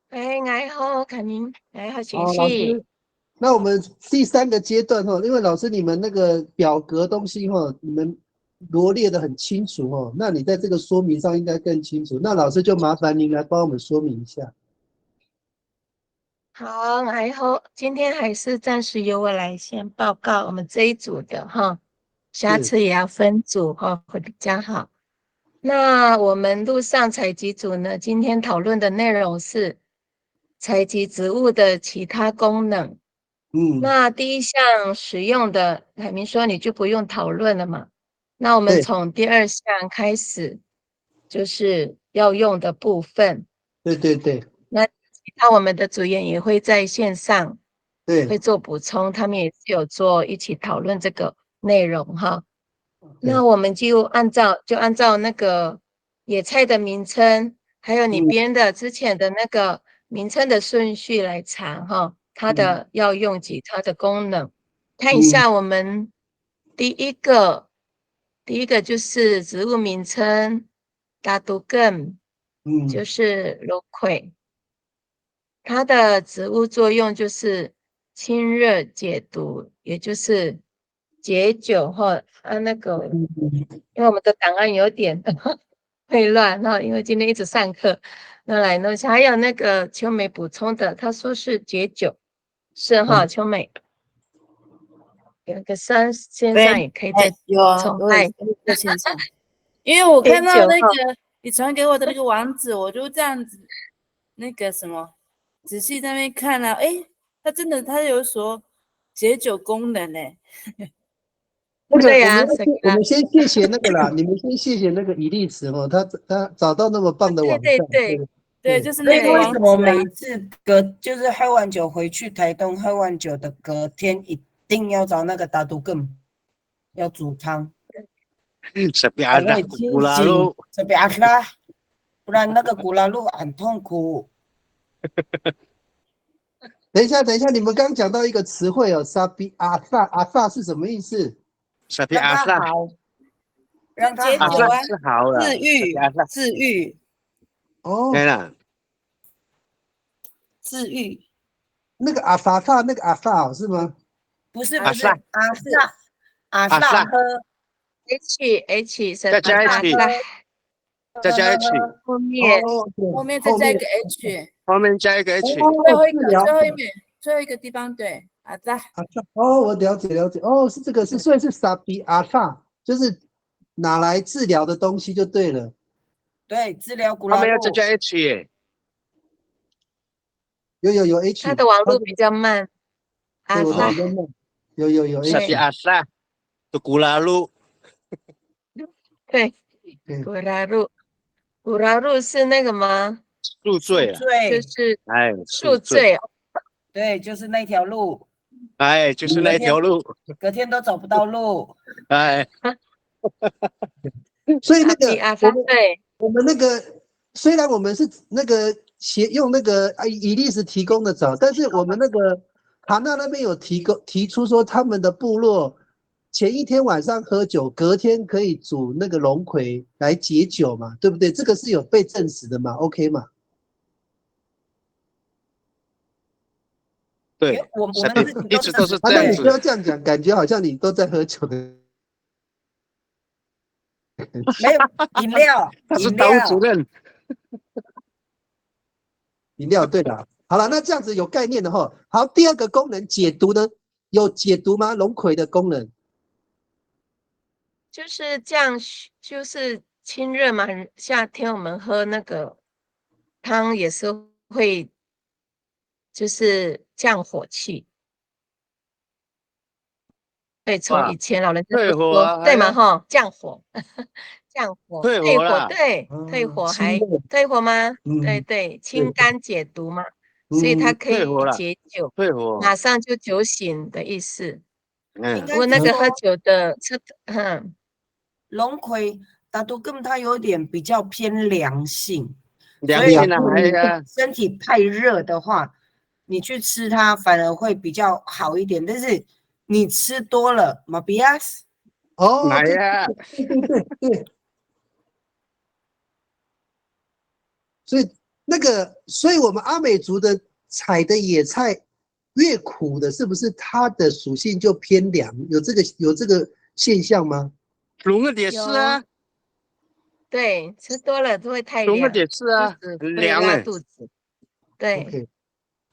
哎好，凯明，好，请老师，那我们第3个阶段哈，因为老师你们那个表格东西哈，你们罗列的很清楚哦，那你在这个说明上应该更清楚。那老师就麻烦您来帮我们说明一下。好，好，今天还是暂时由我来先报告我们这一组的哈，下次也要分组哈，会比较好。那我们路上采集组呢，今天讨论的内容是采集植物的其他功能。那第一项使用的，海明说你就不用讨论了嘛。那我们从第2项开始，就是要用的部分。对。那其他我们的组员也会在线上，会做补充，他们也是有做一起讨论这个内容哈。那我们就按照那个野菜的名称，还有你编的之前的那个名称的顺序来查哈，它的要用及它的功能。看一下我们第一个就是植物名称，达杜根，就是芦荟，它的植物作用就是清热解毒，也就是解酒哈。那个，因为我们的档案有点混乱哈，因为今天一直上课，那来弄一下。还有那个秋美补充的，他说是解酒，是哈，秋美。有个线上也可以再有在线上，因为我看到那个你传给我的那个网址，我就这样子那个什么仔细在那边看了，它真的它有所解酒功能呢。对呀，我们先谢谢那个啦，你们先谢谢那个伊丽丝哦，他找到那么棒的网站。对，就是那个。为什么每次就是喝完酒回去台东喝完酒的隔天一定要找那个达杜根，要煮汤。古拉路，不然那个古拉路很痛苦。等一下，你们刚讲到一个词汇哦，沙比阿萨是什么意思？沙比阿萨，让他解酒啊，是好了，治愈。哦，对了，治愈。那个阿萨萨，那个阿萨是吗？不是阿萨喝 H 再加 H， 后面再加一个 H， 后面加一个 H， 最后一个地方对阿萨。哦，我了解，哦，是这个所以是沙比阿萨，就是拿来治疗的东西就对了。对，治疗古拉路。后面要再加 H 耶。有 H， 他的网络比较慢。阿萨，有 H。沙比阿萨的古拉路。对，古拉路是那个吗？宿醉，就是宿醉哦。对，就是那条路。就是那条路，隔天都找不到路。所以那个我们那个虽然我们是那个用那个伊丽丝提供的找，但是我们那个哈娜那边有提出说，他们的部落前一天晚上喝酒，隔天可以煮那个龙葵来解酒嘛，对不对？这个是有被证实的嘛 ？OK 嘛？对，我们一直都是这样子。那你不要这样讲，感觉好像你都在喝酒的。没有饮料，他是党务主任。饮料对的。好了，那这样子有概念的哈。好，第二个功能解毒呢，有解毒吗？龙葵的功能就是这样，就是清热嘛。夏天我们喝那个汤也是会，就是降火气。对，从以前老人家退火说，对嘛哈，降火，降火，退退火，火啦，对，退火还退火吗？对对，清肝解毒嘛，所以它可以解酒，退火，马上就酒醒的意思。应该不过那个喝酒的龙葵大都根本它有点比较偏凉性，凉性啊，身体太热的话，你去吃它反而会比较好一点，但是你吃多了马比亚斯哦，来呀，对，所以我们阿美族的采的野菜越苦的，是不是它的属性就偏凉？有这个现象吗？龙的也是啊，对，吃多了都会太龙凉，的也是啊，会凉拉肚子。对。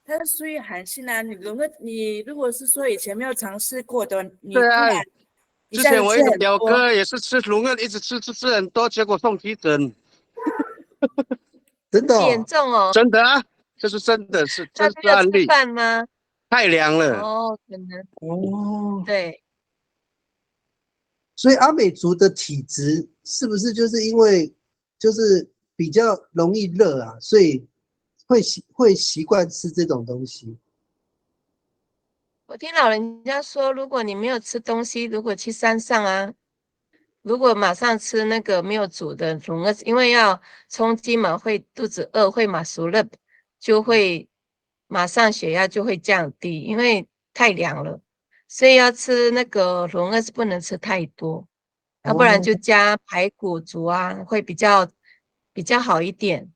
它是属于寒性啊，你如果是说以前没有尝试过的，你对啊，之前我一个表哥哥也是吃龙的，一直吃很多，结果送急诊。真的严重哦，真的啊，这是真的是真实案例。饭吗？太凉了。哦，可能。哦，对。所以阿美族的体质是不是就是因为就是比较容易热啊，所以会习惯吃这种东西？我听老人家说，如果你没有吃东西，如果去山上啊，如果马上吃那个没有煮的龙蚵，因为要冲击嘛，会肚子饿，会马熟了，就会马上血压就会降低，因为太凉了，所以要吃那个龙蚵是不能吃太多，要不然就加排骨煮啊，会比较好一点。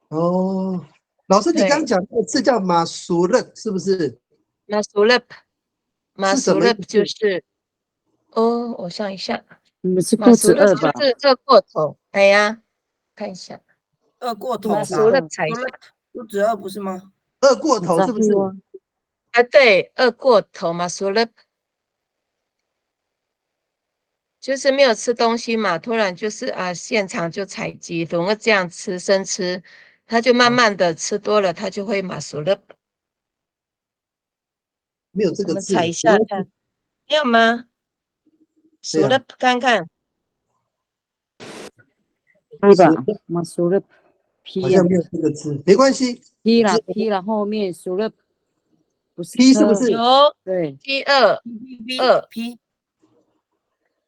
哦，老师，你刚刚讲的字叫马熟勒，是不是？马熟勒，马熟勒就是我想一下。你是肚子饿吧？是饿过头，哎呀，看一下，饿过头，马熟了才肚子饿不是吗？饿过头是不是？啊，对，饿过头马熟了，就是没有吃东西嘛，突然就是现场就采集，总会这样吃生吃，他就慢慢的吃多了，他就会马熟了。没有这个字，我们采一下看，没有吗？熟了看看，对吧？马熟了，好像没有这个字，没关系。P 了，后面熟了，不是 P 是不是？有，对 P 2 P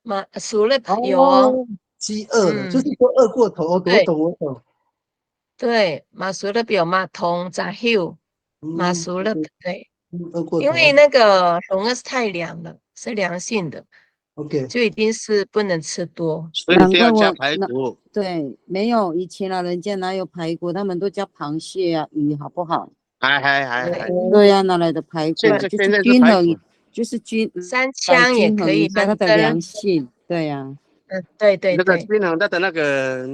马熟了有饥饿了，就是说饿过头。我懂。对，马熟了有嘛，通杂休，马熟了对。饿过头。因为那个龙蚵是太凉了，是凉性的 ，OK， 就一定是不能吃多。所以一定要加排骨。对，没有以前老人家哪有排骨，他们都加螃蟹啊、鱼，好不好？还。对呀，哪来的排骨？就是均衡，就是三枪也可以它的凉性，对呀。对。那个均衡它的那个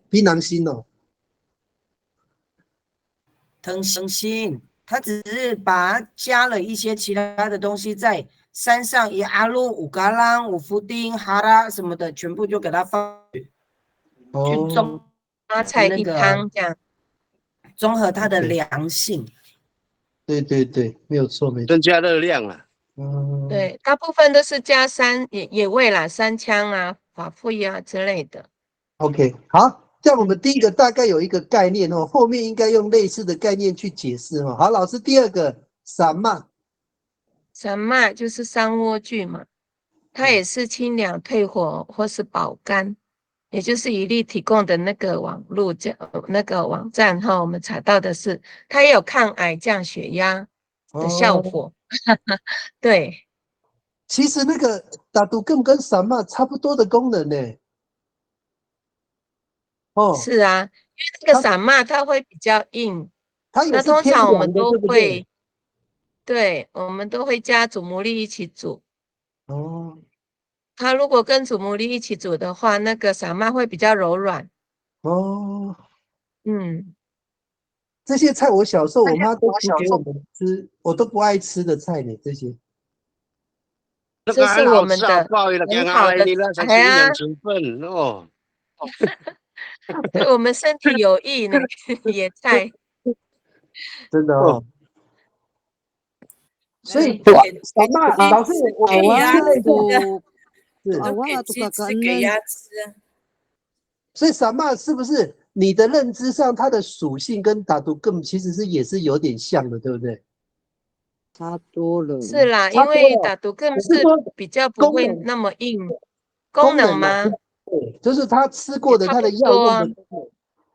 槟榔心哦。藤心，他只是把它加了一些其他的东西在山上，以阿鲁、五嘎啷、五福丁、哈拉什么的，全部就给它放去中菜一汤这样，综合它的凉性。对，没有错，增加热量啊。对，大部分都是加野味啦，山羌啊、法富啊之类的。OK， 好。这样我们第一个大概有一个概念哦，后面应该用类似的概念去解释哦。好，老师，第二个散骂就是山莴苣嘛，它也是清凉退火或是保肝，也就是一粒提供的那个那个网站哈，我们查到的是它也有抗癌降血压的效果。对，其实那个打毒更跟散骂差不多的功能呢。是啊，因为这个散骂它会比较硬，那通常我们都会，对，我们都会加祖母粒一起煮。哦，它如果跟祖母粒一起煮的话，那个散骂会比较柔软。哦，这些菜我小时候我妈都煮给我们吃，我都不爱吃的菜呢，这些。这是我们的很好的，哎呀，成分哦。对我们身体有益呢，野菜。真的哦。所以散骂老师，我给鸭子给鸭吃。所以散骂是不是你的认知上它的属性跟打毒根其实也是有点像的，对不对？差多了。是啦，因为打毒根是比较不会那么硬。功能吗？对，就是他吃过的，他的药用的，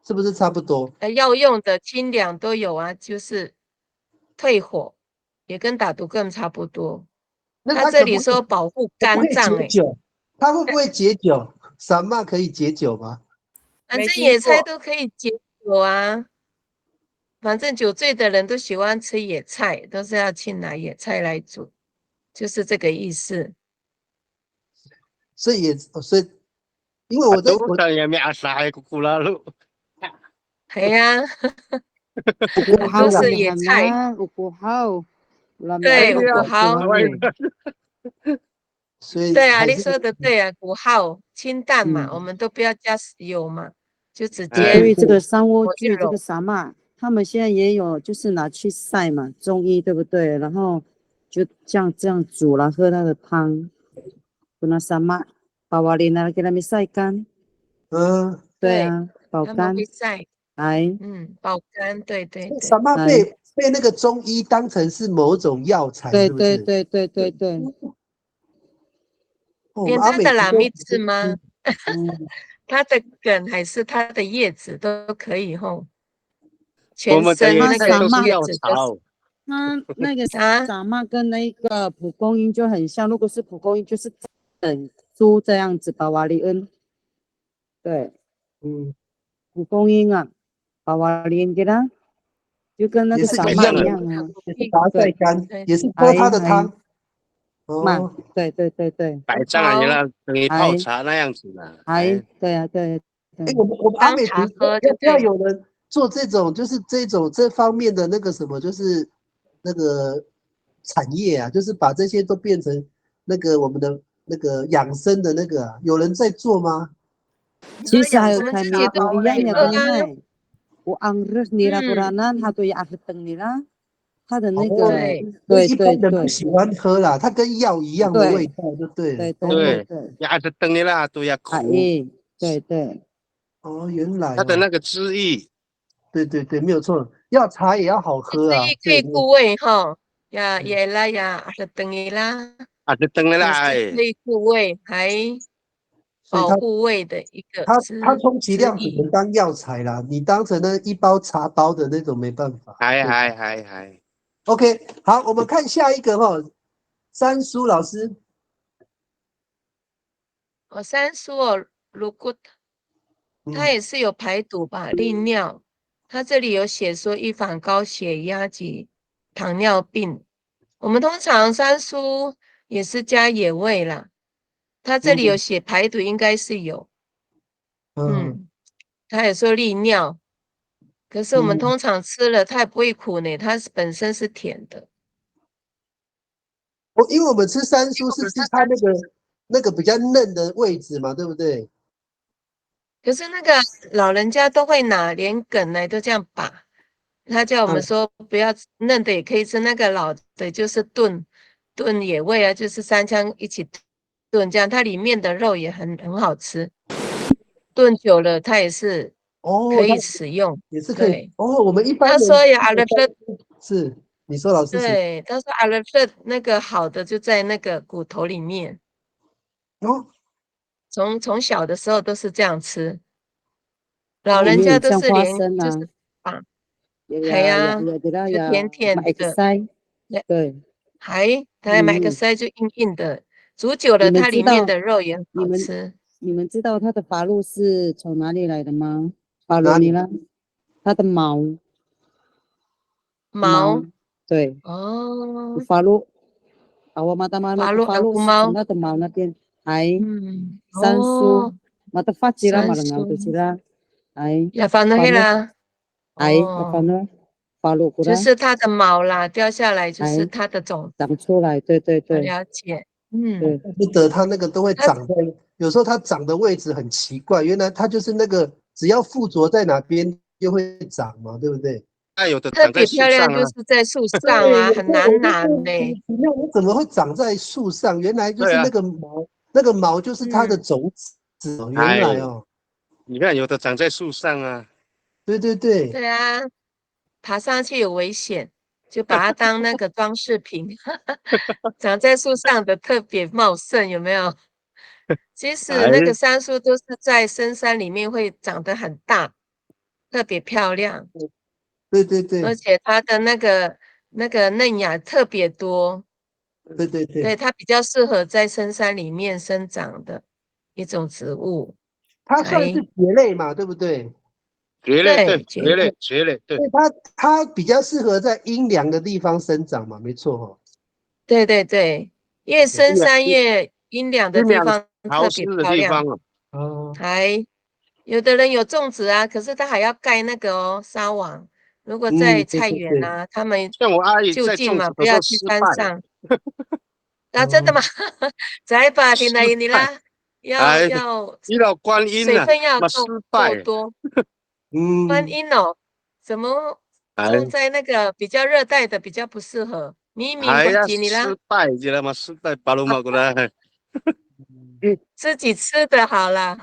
是不是差不多？药用的、清凉都有啊，就是退火，也跟打毒根差不多。他这里说保护肝脏，它会不会解酒？散骂可以解酒吗？反正野菜都可以解酒啊。反正酒醉的人都喜欢吃野菜，都是要去拿野菜来煮，就是这个意思。所以因为我也没阿啥个苦啦路。系啊，都是野菜，骨好，对，骨好。所以对啊，你说的对啊，骨好清淡嘛，我们都不要加油嘛，就直接。所以这个山莴苣这个散骂，他们现在也有，就是拿去晒嘛，中医对不对？然后就这样煮了，喝那个汤，跟那散骂。把瓦里拿来给他们晒干，对啊，保肝。保肝，对。散骂被那个中医当成是某种药材，是不是？对。连它的拉米吃吗？它的梗还是它的叶子都可以吼。全身那个叶子就是。那个散骂跟那个蒲公英就很像，如果是蒲公英就是整株这样子，巴瓦利恩，对，蒲公英啊，巴瓦利恩给它，就跟那个散骂一样啊，也是把它晒干，也是喝它的汤。对。白酱啊，等于泡茶那样子的。对啊。我们阿美族要有人做这种，就是这方面的那个什么，就是那个产业啊，就是把这些都变成那个我们的那个养生的那个，有人在做吗？其实还有产业不一样的关系。我anggrek nira kuranan satu ya ageteng nira， 它的那个对，一般人不喜欢喝啦，它跟药一样的味道，就对了。对，呀ageteng nira都要苦。对。哦，原来它的那个汁液，对，没有错，要茶也要好喝啊。可以固胃哈，也啦ageteng nira，可以固胃，还保护胃的一个。它充其量只能当药材啦，你当成那一包茶包的那种没办法。还。OK， 好，我们看下一个哈，三叔老师。三叔哦，如果它也是有排毒吧，利尿。它这里有写说预防高血压及糖尿病。我们通常三叔也是加野味啦。它这里有写排毒，应该是有。它也说利尿，可是我们通常吃了它也不会苦呢，它本身是甜的。因为我们吃三叔是吃它那个比较嫩的位置嘛，对不对？可是那个老人家都会拿，连梗呢都这样拔。他叫我们说不要嫩的也可以吃，那个老的就是炖野味啊，就是三枪一起炖这样，它里面的肉也很好吃。炖久了它也是可以使用，也是可以。我们一般他说呀，阿勒特是你说老师对，他说阿勒特那个好的就在那个骨头里面。从小的时候都是这样吃，老人家都是连就是啊，系啊，就甜甜的，对，还买个腮就硬硬的，煮久了它里面的肉也很好吃。你们知道它的发露是从哪里来的吗？法罗尼拉，它的毛，对，法露，我妈的妈那个法露是从它的毛那边，山苏，妈的发吉拉马的毛就是啦，呀，反正黑啦，反正法露过来，就是它的毛啦，掉下来就是它的种长出来，对，了解，不得它那个都会长在，有时候它长的位置很奇怪，原来它就是那个只要附着在哪边就会长嘛，对不对？有的特别漂亮，就是在树上啊，很难拿呢。那我怎么会长在树上？原来就是那个毛，那个毛就是它的种子哦，原来哦。你看，有的长在树上啊。对。对啊，爬上去有危险，就把它当那个装饰品。长在树上的特别茂盛，有没有？其实那个杉树都是在深山里面会长得很大，特别漂亮。对。而且它的那个嫩芽特别多。对。对，它比较适合在深山里面生长的一种植物。它算是蕨类嘛，对不对？蕨类，对，蕨类，对。它比较适合在阴凉的地方生长嘛，没错哦。对，越深山越阴凉的地方特别漂亮。有的人有种植啊，可是他还要盖那个纱网。如果在菜园啊，他们像我阿姨就近嘛，不要去山上。真的吗？在吧，听到你啦，要观音水分要够多。观音哦，怎么种在那个比较热带的比较不适合？你明白你啦？失败，知道吗？失败，巴鲁马过来。自己吃的好了，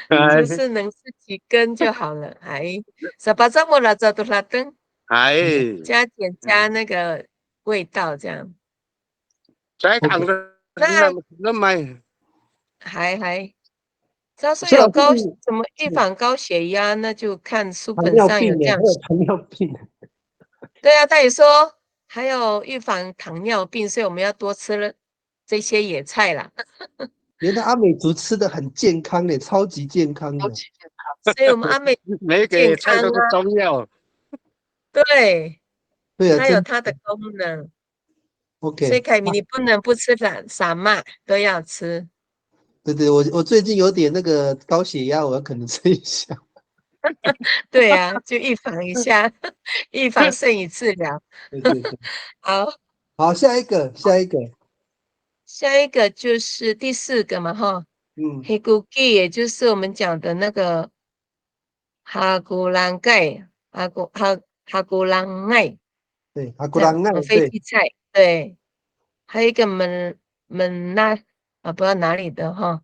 就是能自己耕就好了。啥巴扎莫拉扎多拉登，加减加那个味道这样。在糖的那买，他说有什么预防高血压，那就看书本上有这样写。糖尿病。对啊，他也说还有预防糖尿病，所以我们要多吃了这些野菜啦。原来阿美族吃的很健康的，超级健康的。所以我们阿美每个菜都是中药。对啊，它有它的功能。OK， 所以凯米你不能不吃散麦，都要吃。对，我最近有点那个高血压，我可能吃一下。对啊，就预防一下，预防胜于治疗。对。好，下一个就是第4个嘛，哈。黑古基，也就是我们讲的那个哈古兰盖，哈古兰艾。对，哈古兰艾，飞机菜，对。还有一个门那不知道哪里的哈。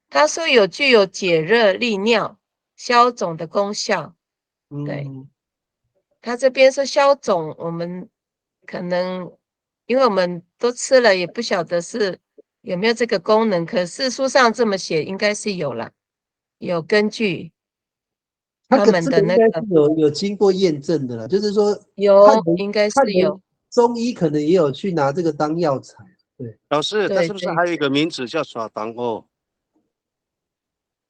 他说具有解热利尿、消肿的功效。对，他这边说消肿，我们可能因为我们都吃了，也不晓得是有没有这个功能。可是书上这么写，应该是有了，有根据他们的那个有经过验证的了，就是说应该是有。中医可能也有去拿这个当药材。对，老师，他是不是还有一个名字叫耍糖哦？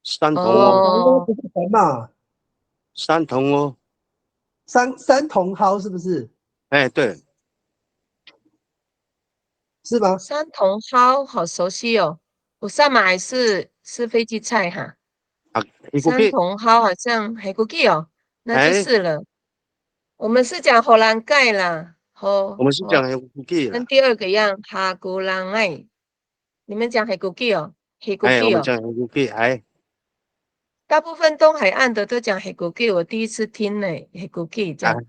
三酮哦，不是什么？三酮哦，三酮蒿是不是？对，是吗？三酮蒿好熟悉哦，我上马还是飞机菜哈。三酮蒿好像黑古基哦，那就是了。我们是讲荷兰钙啦。我们是讲黑古基，跟第2个一样，哈古兰艾。你们讲黑古基哦，我们讲黑古基，大部分东海岸的都讲黑古基，我第一次听呢，黑古基这样。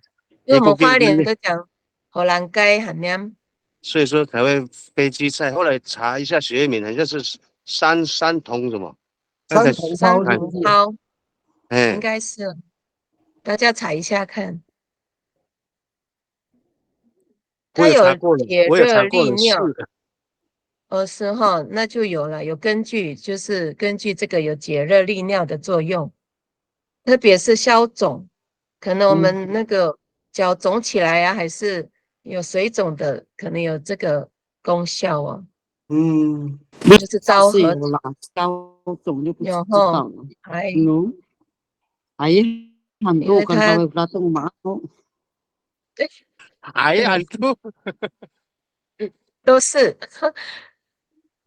因为我们花莲都讲荷兰钙很黏，所以说才会飞机菜。后来查一下学名，好像是三酮什么？三酮蒿，应该是，大家查一下看。它有解热利尿，是哈，那就有了，有根据，就是根据这个有解热利尿的作用，特别是消肿，可能我们那个脚肿起来啊，还是有水肿的，可能有这个功效哦。就是昭和消肿就不知有道了。很多跟他会拉动嘛。对，很多都是。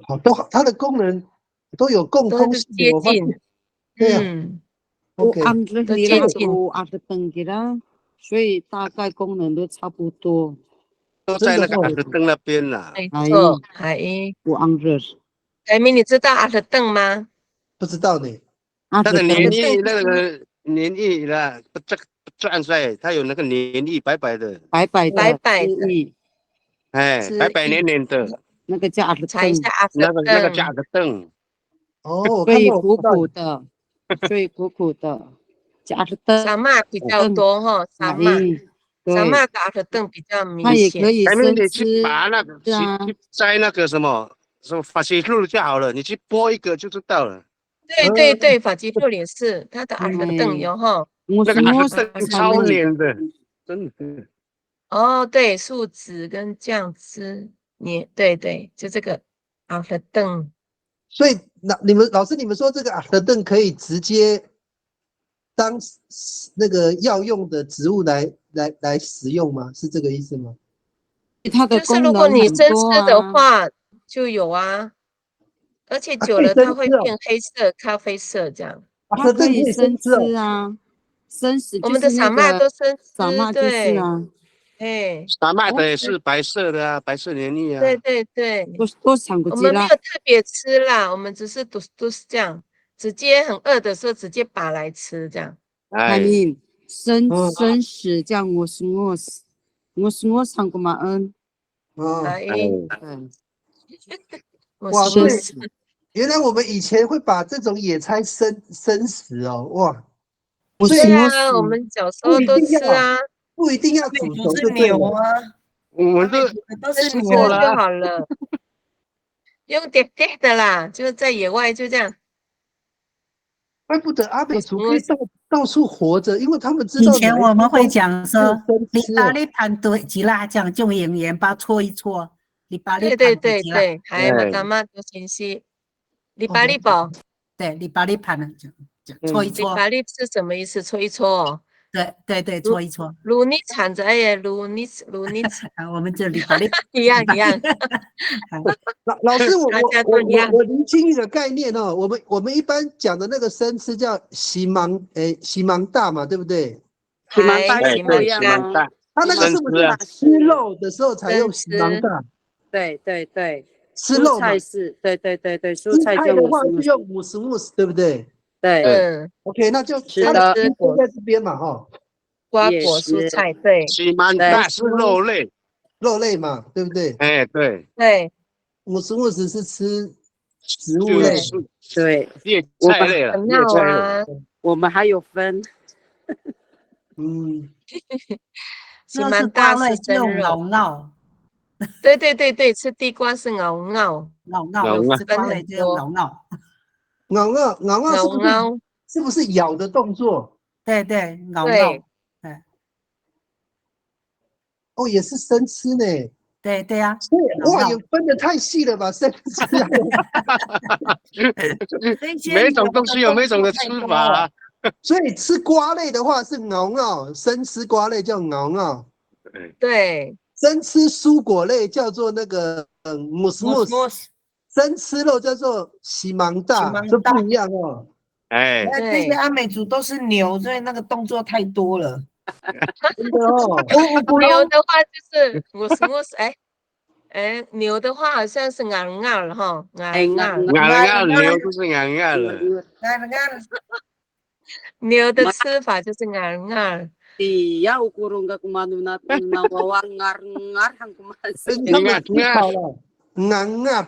好，它的功能都有共通性，接近。对啊。OK。都接近。所以大概功能都差不多。都在那个阿特登那边啦。没错，我安热。海明，你知道阿特登吗？不知道呢。它的黏液那个黏液啦，不转出来，它有那个黏液白白的。白白的。白黏黏的。那个叫阿特登。查一下阿特登。那个叫阿特登。哦，所以苦苦的，所以苦苦的。阿特登。萨玛比较多哈，萨玛的阿特登比较明显。它也可以生吃。去拔那个，去摘那个什么法西路就好了，你去剥一个就知道了。对，法基路也是，它的阿特登有哈。那个阿特登超黏的，真的。哦，对，树脂跟酱汁黏，对，就这个阿特登。所以老师，你们说这个阿特登可以直接当那个药用的植物来使用吗？是这个意思吗？它的就是如果你生吃的话，就有啊。而且久了它会变黑色、咖啡色这样。它可以生吃啊，生食。我们的萨玛都生吃，对啊。萨玛的也是白色的啊，白色黏液啊。对。多尝过我们没有特别吃啦，我们只是都是这样，直接很饿的时候直接拔来吃这样。生食这样我尝过嘛哇，原来我们以前会把这种野菜生食哦，哇！对啊，我们小时候都吃啊，不一定要煮熟就对了啊。我们都是牛就好了，用点的啦，就在野外就这样。怪不得阿美族可以到处活着，因为他们知道。以前我们会讲说，你把你盘对几辣酱就用盐巴搓一搓，你把你对，还有妈妈都清晰。你把你包，对，你把你盘了就搓一搓。你把你是什么意思？搓一搓。对，搓一搓。卤你铲子，哎呀，卤你。我们这里把你一样。老师，我厘清一个概念哦，我们一般讲的那个生吃叫西芒大嘛，对不对？西芒大。他那个是不是吃肉的时候才用西芒大？对。吃肉嘛，是，对，蔬菜的话是用姆斯，对不对？对，OK， 那就它的根在这边嘛，哈。瓜果蔬菜，对。西芒大是肉类嘛，对不对？对。姆斯是吃植物类，对，叶菜类了。我们还有分，西芒大是真肉。对，吃地瓜是熬，吃瓜类就熬，是不是咬的动作？对，熬，哦，也是生吃呢。对呀。哇，也分得太细了吧，生吃。每种东西有每种的吃法。所以吃瓜类的话是熬，生吃瓜类叫熬。对。生吃蔬果类叫做那个姆斯，生吃肉叫做西芒大，这不一样哦。这些阿美族都是牛，所以那个动作太多了。真的哦。牛的话就是姆斯，牛的话好像是昂了哈，牛就是昂了。牛的吃法就是昂。Iya ukurung ka kumanuna nawawang ngar hang kuman。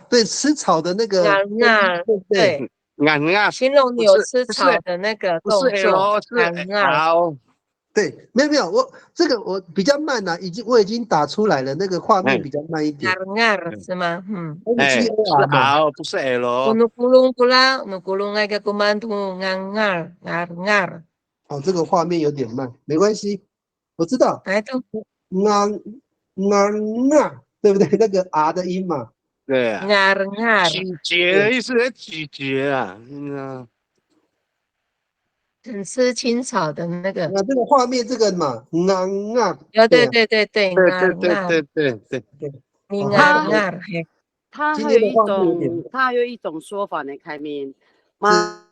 对，吃草的那个。对。形容牛吃草的那个动作。对，没有，我比较慢了，我已经打出来了，那个画面比较慢一点。是吗？嗯。是 R 不是 L。Gulung pula, gulung ay kakumantu ngar. 哦，这个画面有点慢，没关系，我知道。哎，都对不对？那个 R 的音嘛。对啊。咀嚼的意思是咀嚼啊，很吃青草的那个。这个画面这个嘛，对。他还有一种说法呢，凯明妈。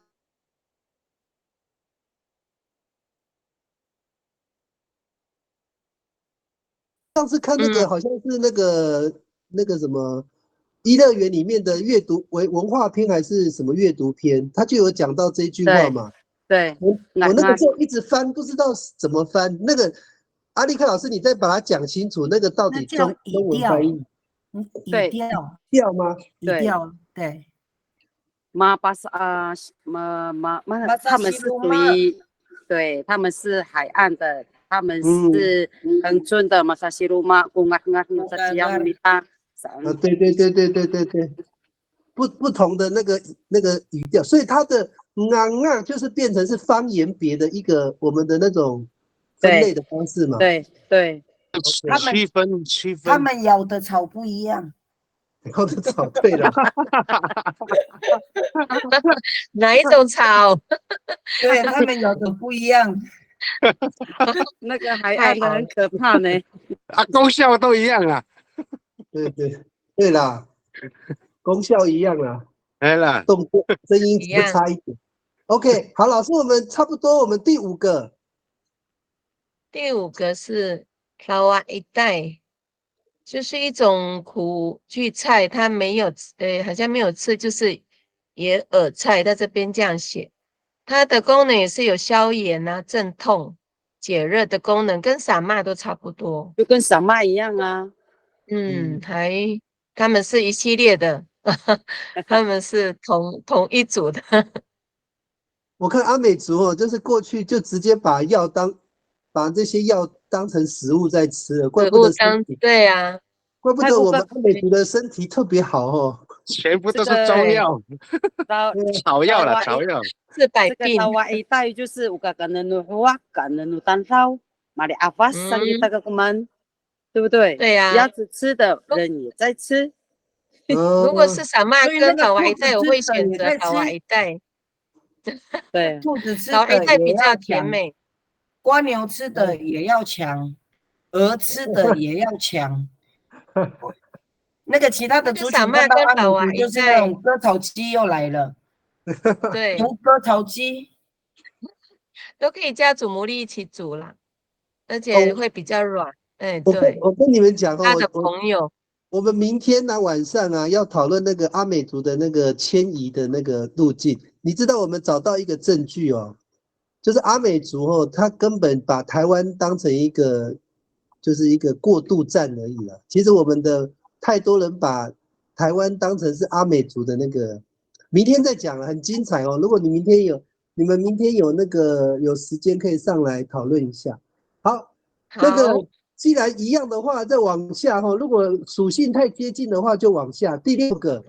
上次看那个好像是那个什么一乐园里面的阅读文化篇还是什么阅读篇，他就有讲到这句话嘛。对，我那个时候一直翻，不知道怎么翻。那个阿力克老师，你再把它讲清楚，那个到底中文翻译？对，调吗？对。妈巴是他们是属于，对，他们是海岸的。他们是恒春的马萨西鲁马古阿阿萨西亚米塔。对，不同的那个语调，所以它的就是变成是方言别的一个我们的那种分类的方式嘛。对，区分。他们咬的草不一样。咬的草，对了。哪一种草？对，他们咬的不一样。那个海岸的很可怕呢。功效都一样啊。对啦，功效一样啦。对啦，动作声音只是差一点。OK， 好，老师，我们差不多，我们第五个。第五个是卡哇一带，就是一种苦苣菜，它没有好像没有刺，就是野耳菜，在这边这样写。它的功能也是有消炎啊、镇痛、解热的功能，跟散麦都差不多，就跟散麦一样啊。他们是一系列的，他们是同一组的。我看阿美族就是过去就直接把这些药当成食物在吃了，怪不得对啊，怪不得我们阿美族的身体特别好哦，全部都是中药，草药了，草药。治百病。卡哇伊带就是有个能努花，能努蛋烧，马里阿发上一大个们，对不对？对呀，鸭子吃的人也在吃。如果是散麦跟卡哇伊带，我会选择卡哇伊带。对，兔子吃卡哇伊带比较甜强，美，蜗牛吃的也要强，鹅吃的也要强。那个其他的族群看到阿美族就是那种割草机又来了。对，牛割草机都可以加祖母粒一起煮啦，而且会比较软。对，我跟你们讲他的朋友，我们明天晚上要讨论那个阿美族的那个迁移的那个路径。你知道我们找到一个证据哦，就是阿美族他根本把台湾当成就是一个过渡站而已了。其实我们的太多人把台湾当成是阿美族的那个。明天再讲了，很精彩哦。如果你们明天有时间可以上来讨论一下。好，那个既然一样的话，再往下如果属性太接近的话，就往下。第六个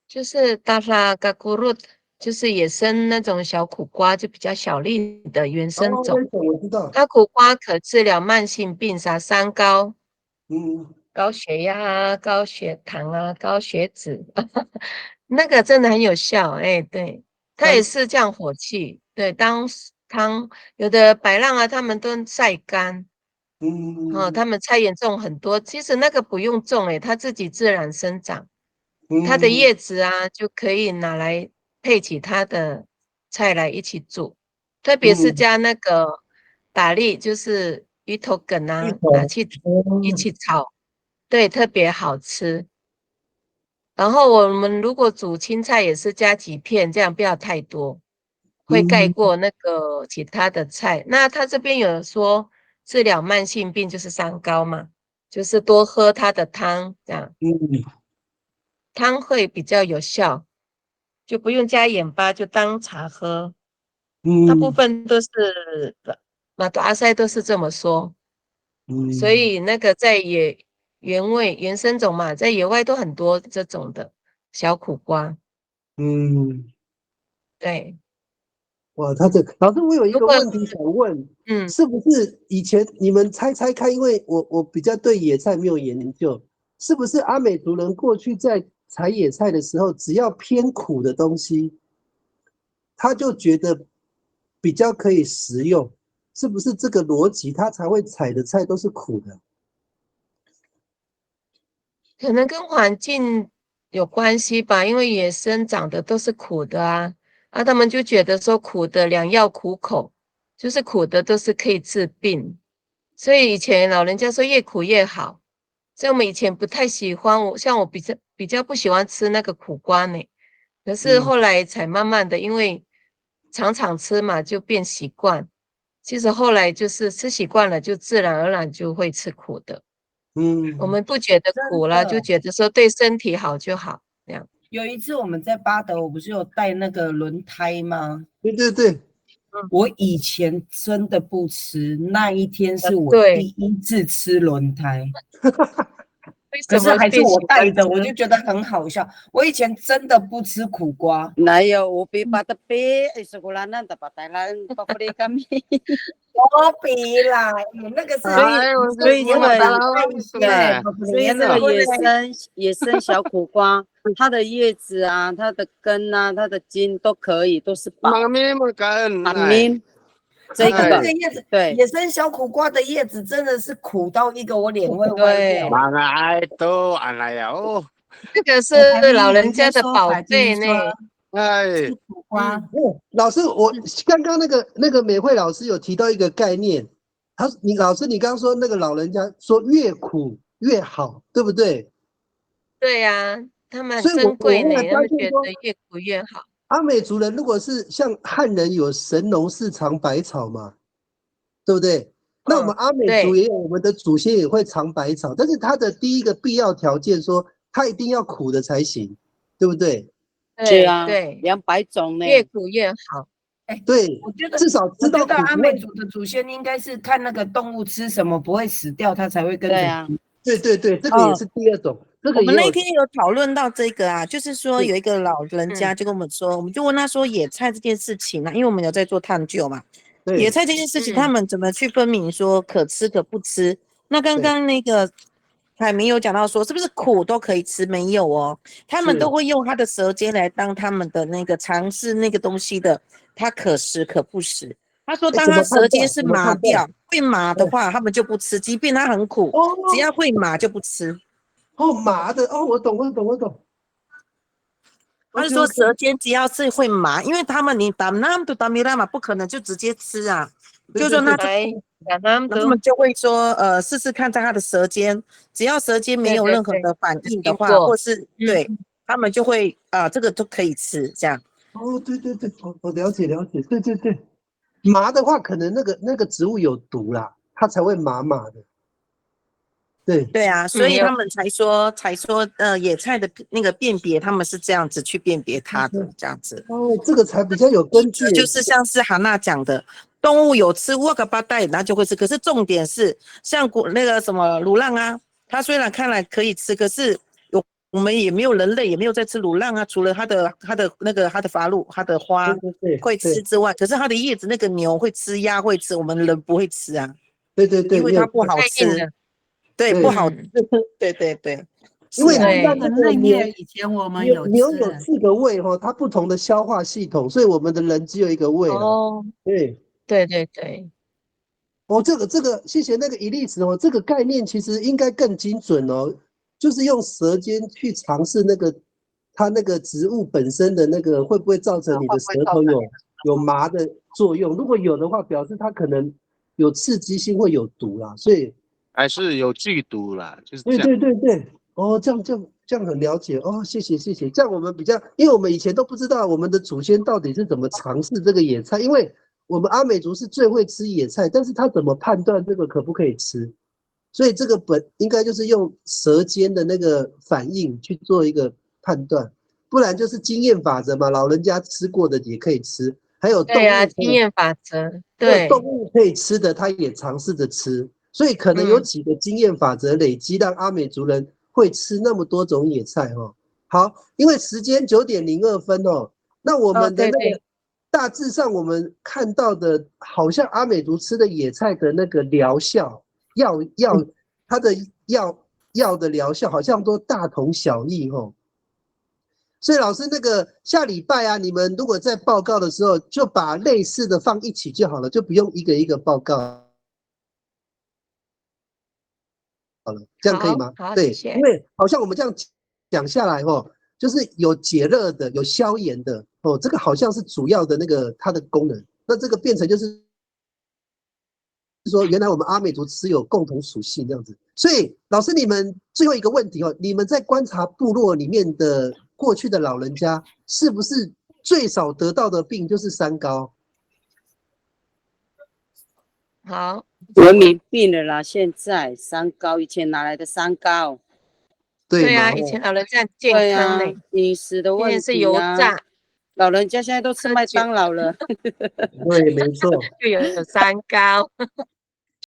就是达拉嘎古鲁，就是野生那种小苦瓜，就比较小粒的原生种。我知道。它苦瓜可治疗慢性病，啥三高。高血压啊，高血糖啊，高血脂，那个真的很有效。对，它也是降火气。对，当汤有的白浪啊，他们都晒干。他们菜园种很多，其实那个不用种，它自己自然生长。它的叶子啊，就可以拿来配起它的菜来一起煮，特别是加那个打粒，就是鱼头梗啊，拿去一起炒。对，特别好吃。然后我们如果煮青菜也是加几片，这样不要太多，会盖过那个其他的菜。那他这边有说治疗慢性病就是三高嘛，就是多喝它的汤，这样。汤会比较有效，就不用加盐巴，就当茶喝。大部分都是马多阿塞都是这么说。所以那个在原生种嘛，在野外都很多这种的小苦瓜。对。哇，老师，我有一个问题想问，是不是以前你们猜猜看？因为我比较对野菜没有研究，是不是阿美族人过去在采野菜的时候，只要偏苦的东西，他就觉得比较可以食用，是不是这个逻辑，他才会采的菜都是苦的？可能跟环境有关系吧，因为野生长的都是苦的啊。他们就觉得说苦的良药苦口，就是苦的都是可以治病，所以以前老人家说越苦越好，所以我们以前不太喜欢，像我比较不喜欢吃那个苦瓜呢，可是后来才慢慢的，因为常常吃嘛，就变习惯，其实后来就是吃习惯了，就自然而然就会吃苦的。我们不觉得苦了，就觉得说对身体好就好，这样。有一次我们在巴德，我不是有带那个轮胎吗？对对对，我以前真的不吃，那一天是我第一次吃轮胎。可是还是我带的，我就觉得很好笑。我以前真的不吃苦瓜。哪有我比巴的比，是古兰那的巴台兰巴布里卡米。我比啦，那个是所以这个野生小苦瓜，它的叶子啊、它的根啊、它的茎都可以，都是宝。这个叶子，对，野生小苦瓜的叶子真的是苦到一个我脸会歪掉。这个是老人家的宝贝呢。苦瓜。老师，我刚刚那个美惠老师有提到一个概念，老师你刚刚说那个老人家说越苦越好，对不对？对呀，他们很珍贵呢，他们觉得越苦越好。阿美族人如果是像汉人有神农氏尝百草嘛，对不对？那我们阿美族也有，我们的祖先也会尝百草，但是他的第一个必要条件说，他一定要苦的才行，对不对？对啊，对，200种呢，越苦越好。对，我觉得至少知道阿美族的祖先应该是看那个动物吃什么不会死掉，他才会跟着。对啊，对对对，这个也是第二种。我们那天有讨论到这个啊，就是说有一个老人家就跟我们说，我们就问他说野菜这件事情啊，因为我们有在做探究嘛，野菜这件事情他们怎么去分明说可吃可不吃？那刚刚那个海明有讲到说，是不是苦都可以吃？没有哦，他们都会用他的舌尖来当他们的那个尝试那个东西的，他可食可不食。他说，当他舌尖是麻掉，会麻的话，他们就不吃，即便它很苦，只要会麻就不吃。麻的我懂。他是说舌尖只要是会麻，因为他们你打那么多打米拉嘛，不可能就直接吃啊。就说那他们就会说试试看在他的舌尖，只要舌尖没有任何的反应的话，或是对他们就会这个都可以吃这样。对，我了解，对。麻的话，可能那个植物有毒啦，它才会麻的。对啊，所以他们才说野菜的那个辨别，他们是这样子去辨别它的这样子。这个才比较有根据。就是像是韩娜讲的，动物有吃沃克巴带，那就会吃。可是重点是，像那个什么乳浪啊，它虽然看来可以吃，可是我们也没有人类也没有在吃乳浪啊，除了它的发露、它的花会吃之外，可是它的叶子那个牛会吃，鸭会吃，我们人不会吃啊。对，因为它不好吃。对，不好吃。对，因为那个嫩叶以前我们有牛有4个胃它不同的消化系统，所以我们的人只有1个胃。对。这个谢谢那个伊丽丝这个概念其实应该更精准就是用舌尖去尝试它那个植物本身的那个会不会造成你的舌头有麻的作用？如果有的话，表示它可能有刺激性，会有毒啦，所以。还是有剧毒啦，就是这样。对，这样很了解谢谢，这样我们比较，因为我们以前都不知道我们的祖先到底是怎么尝试这个野菜，因为我们阿美族是最会吃野菜，但是他怎么判断这个可不可以吃？所以这个应该就是用舌尖的那个反应去做一个判断，不然就是经验法则嘛，老人家吃过的也可以吃，还有动物对啊，经验法则，对，动物可以吃的，他也尝试着吃，所以可能有几个经验法则累积，让阿美族人会吃那么多种野菜哦。好，因为时间9:02哦，那我们的那个大致上我们看到的，好像阿美族吃的野菜的那个疗效它的药的疗效好像都大同小异哦。所以老师，那个下礼拜啊，你们如果在报告的时候，就把类似的放一起就好了，就不用一个一个报告好了，这样可以吗？对，因为好像我们这样讲下来哦，就是有解热的，有消炎的哦，这个好像是主要的那个它的功能。那这个变成就是说，原来我们阿美族吃有共同属性这样子。所以老师，你们最后一个问题哦，你们在观察部落里面的过去的老人家，是不是最少得到的病就是三高？好，文明病了啦，现在三高，以前哪来的三高？对啊，以前老人家健康嘞，饮食的问题啊，现在是油炸，老人家现在都吃麦当劳了。对，没错，就有三高。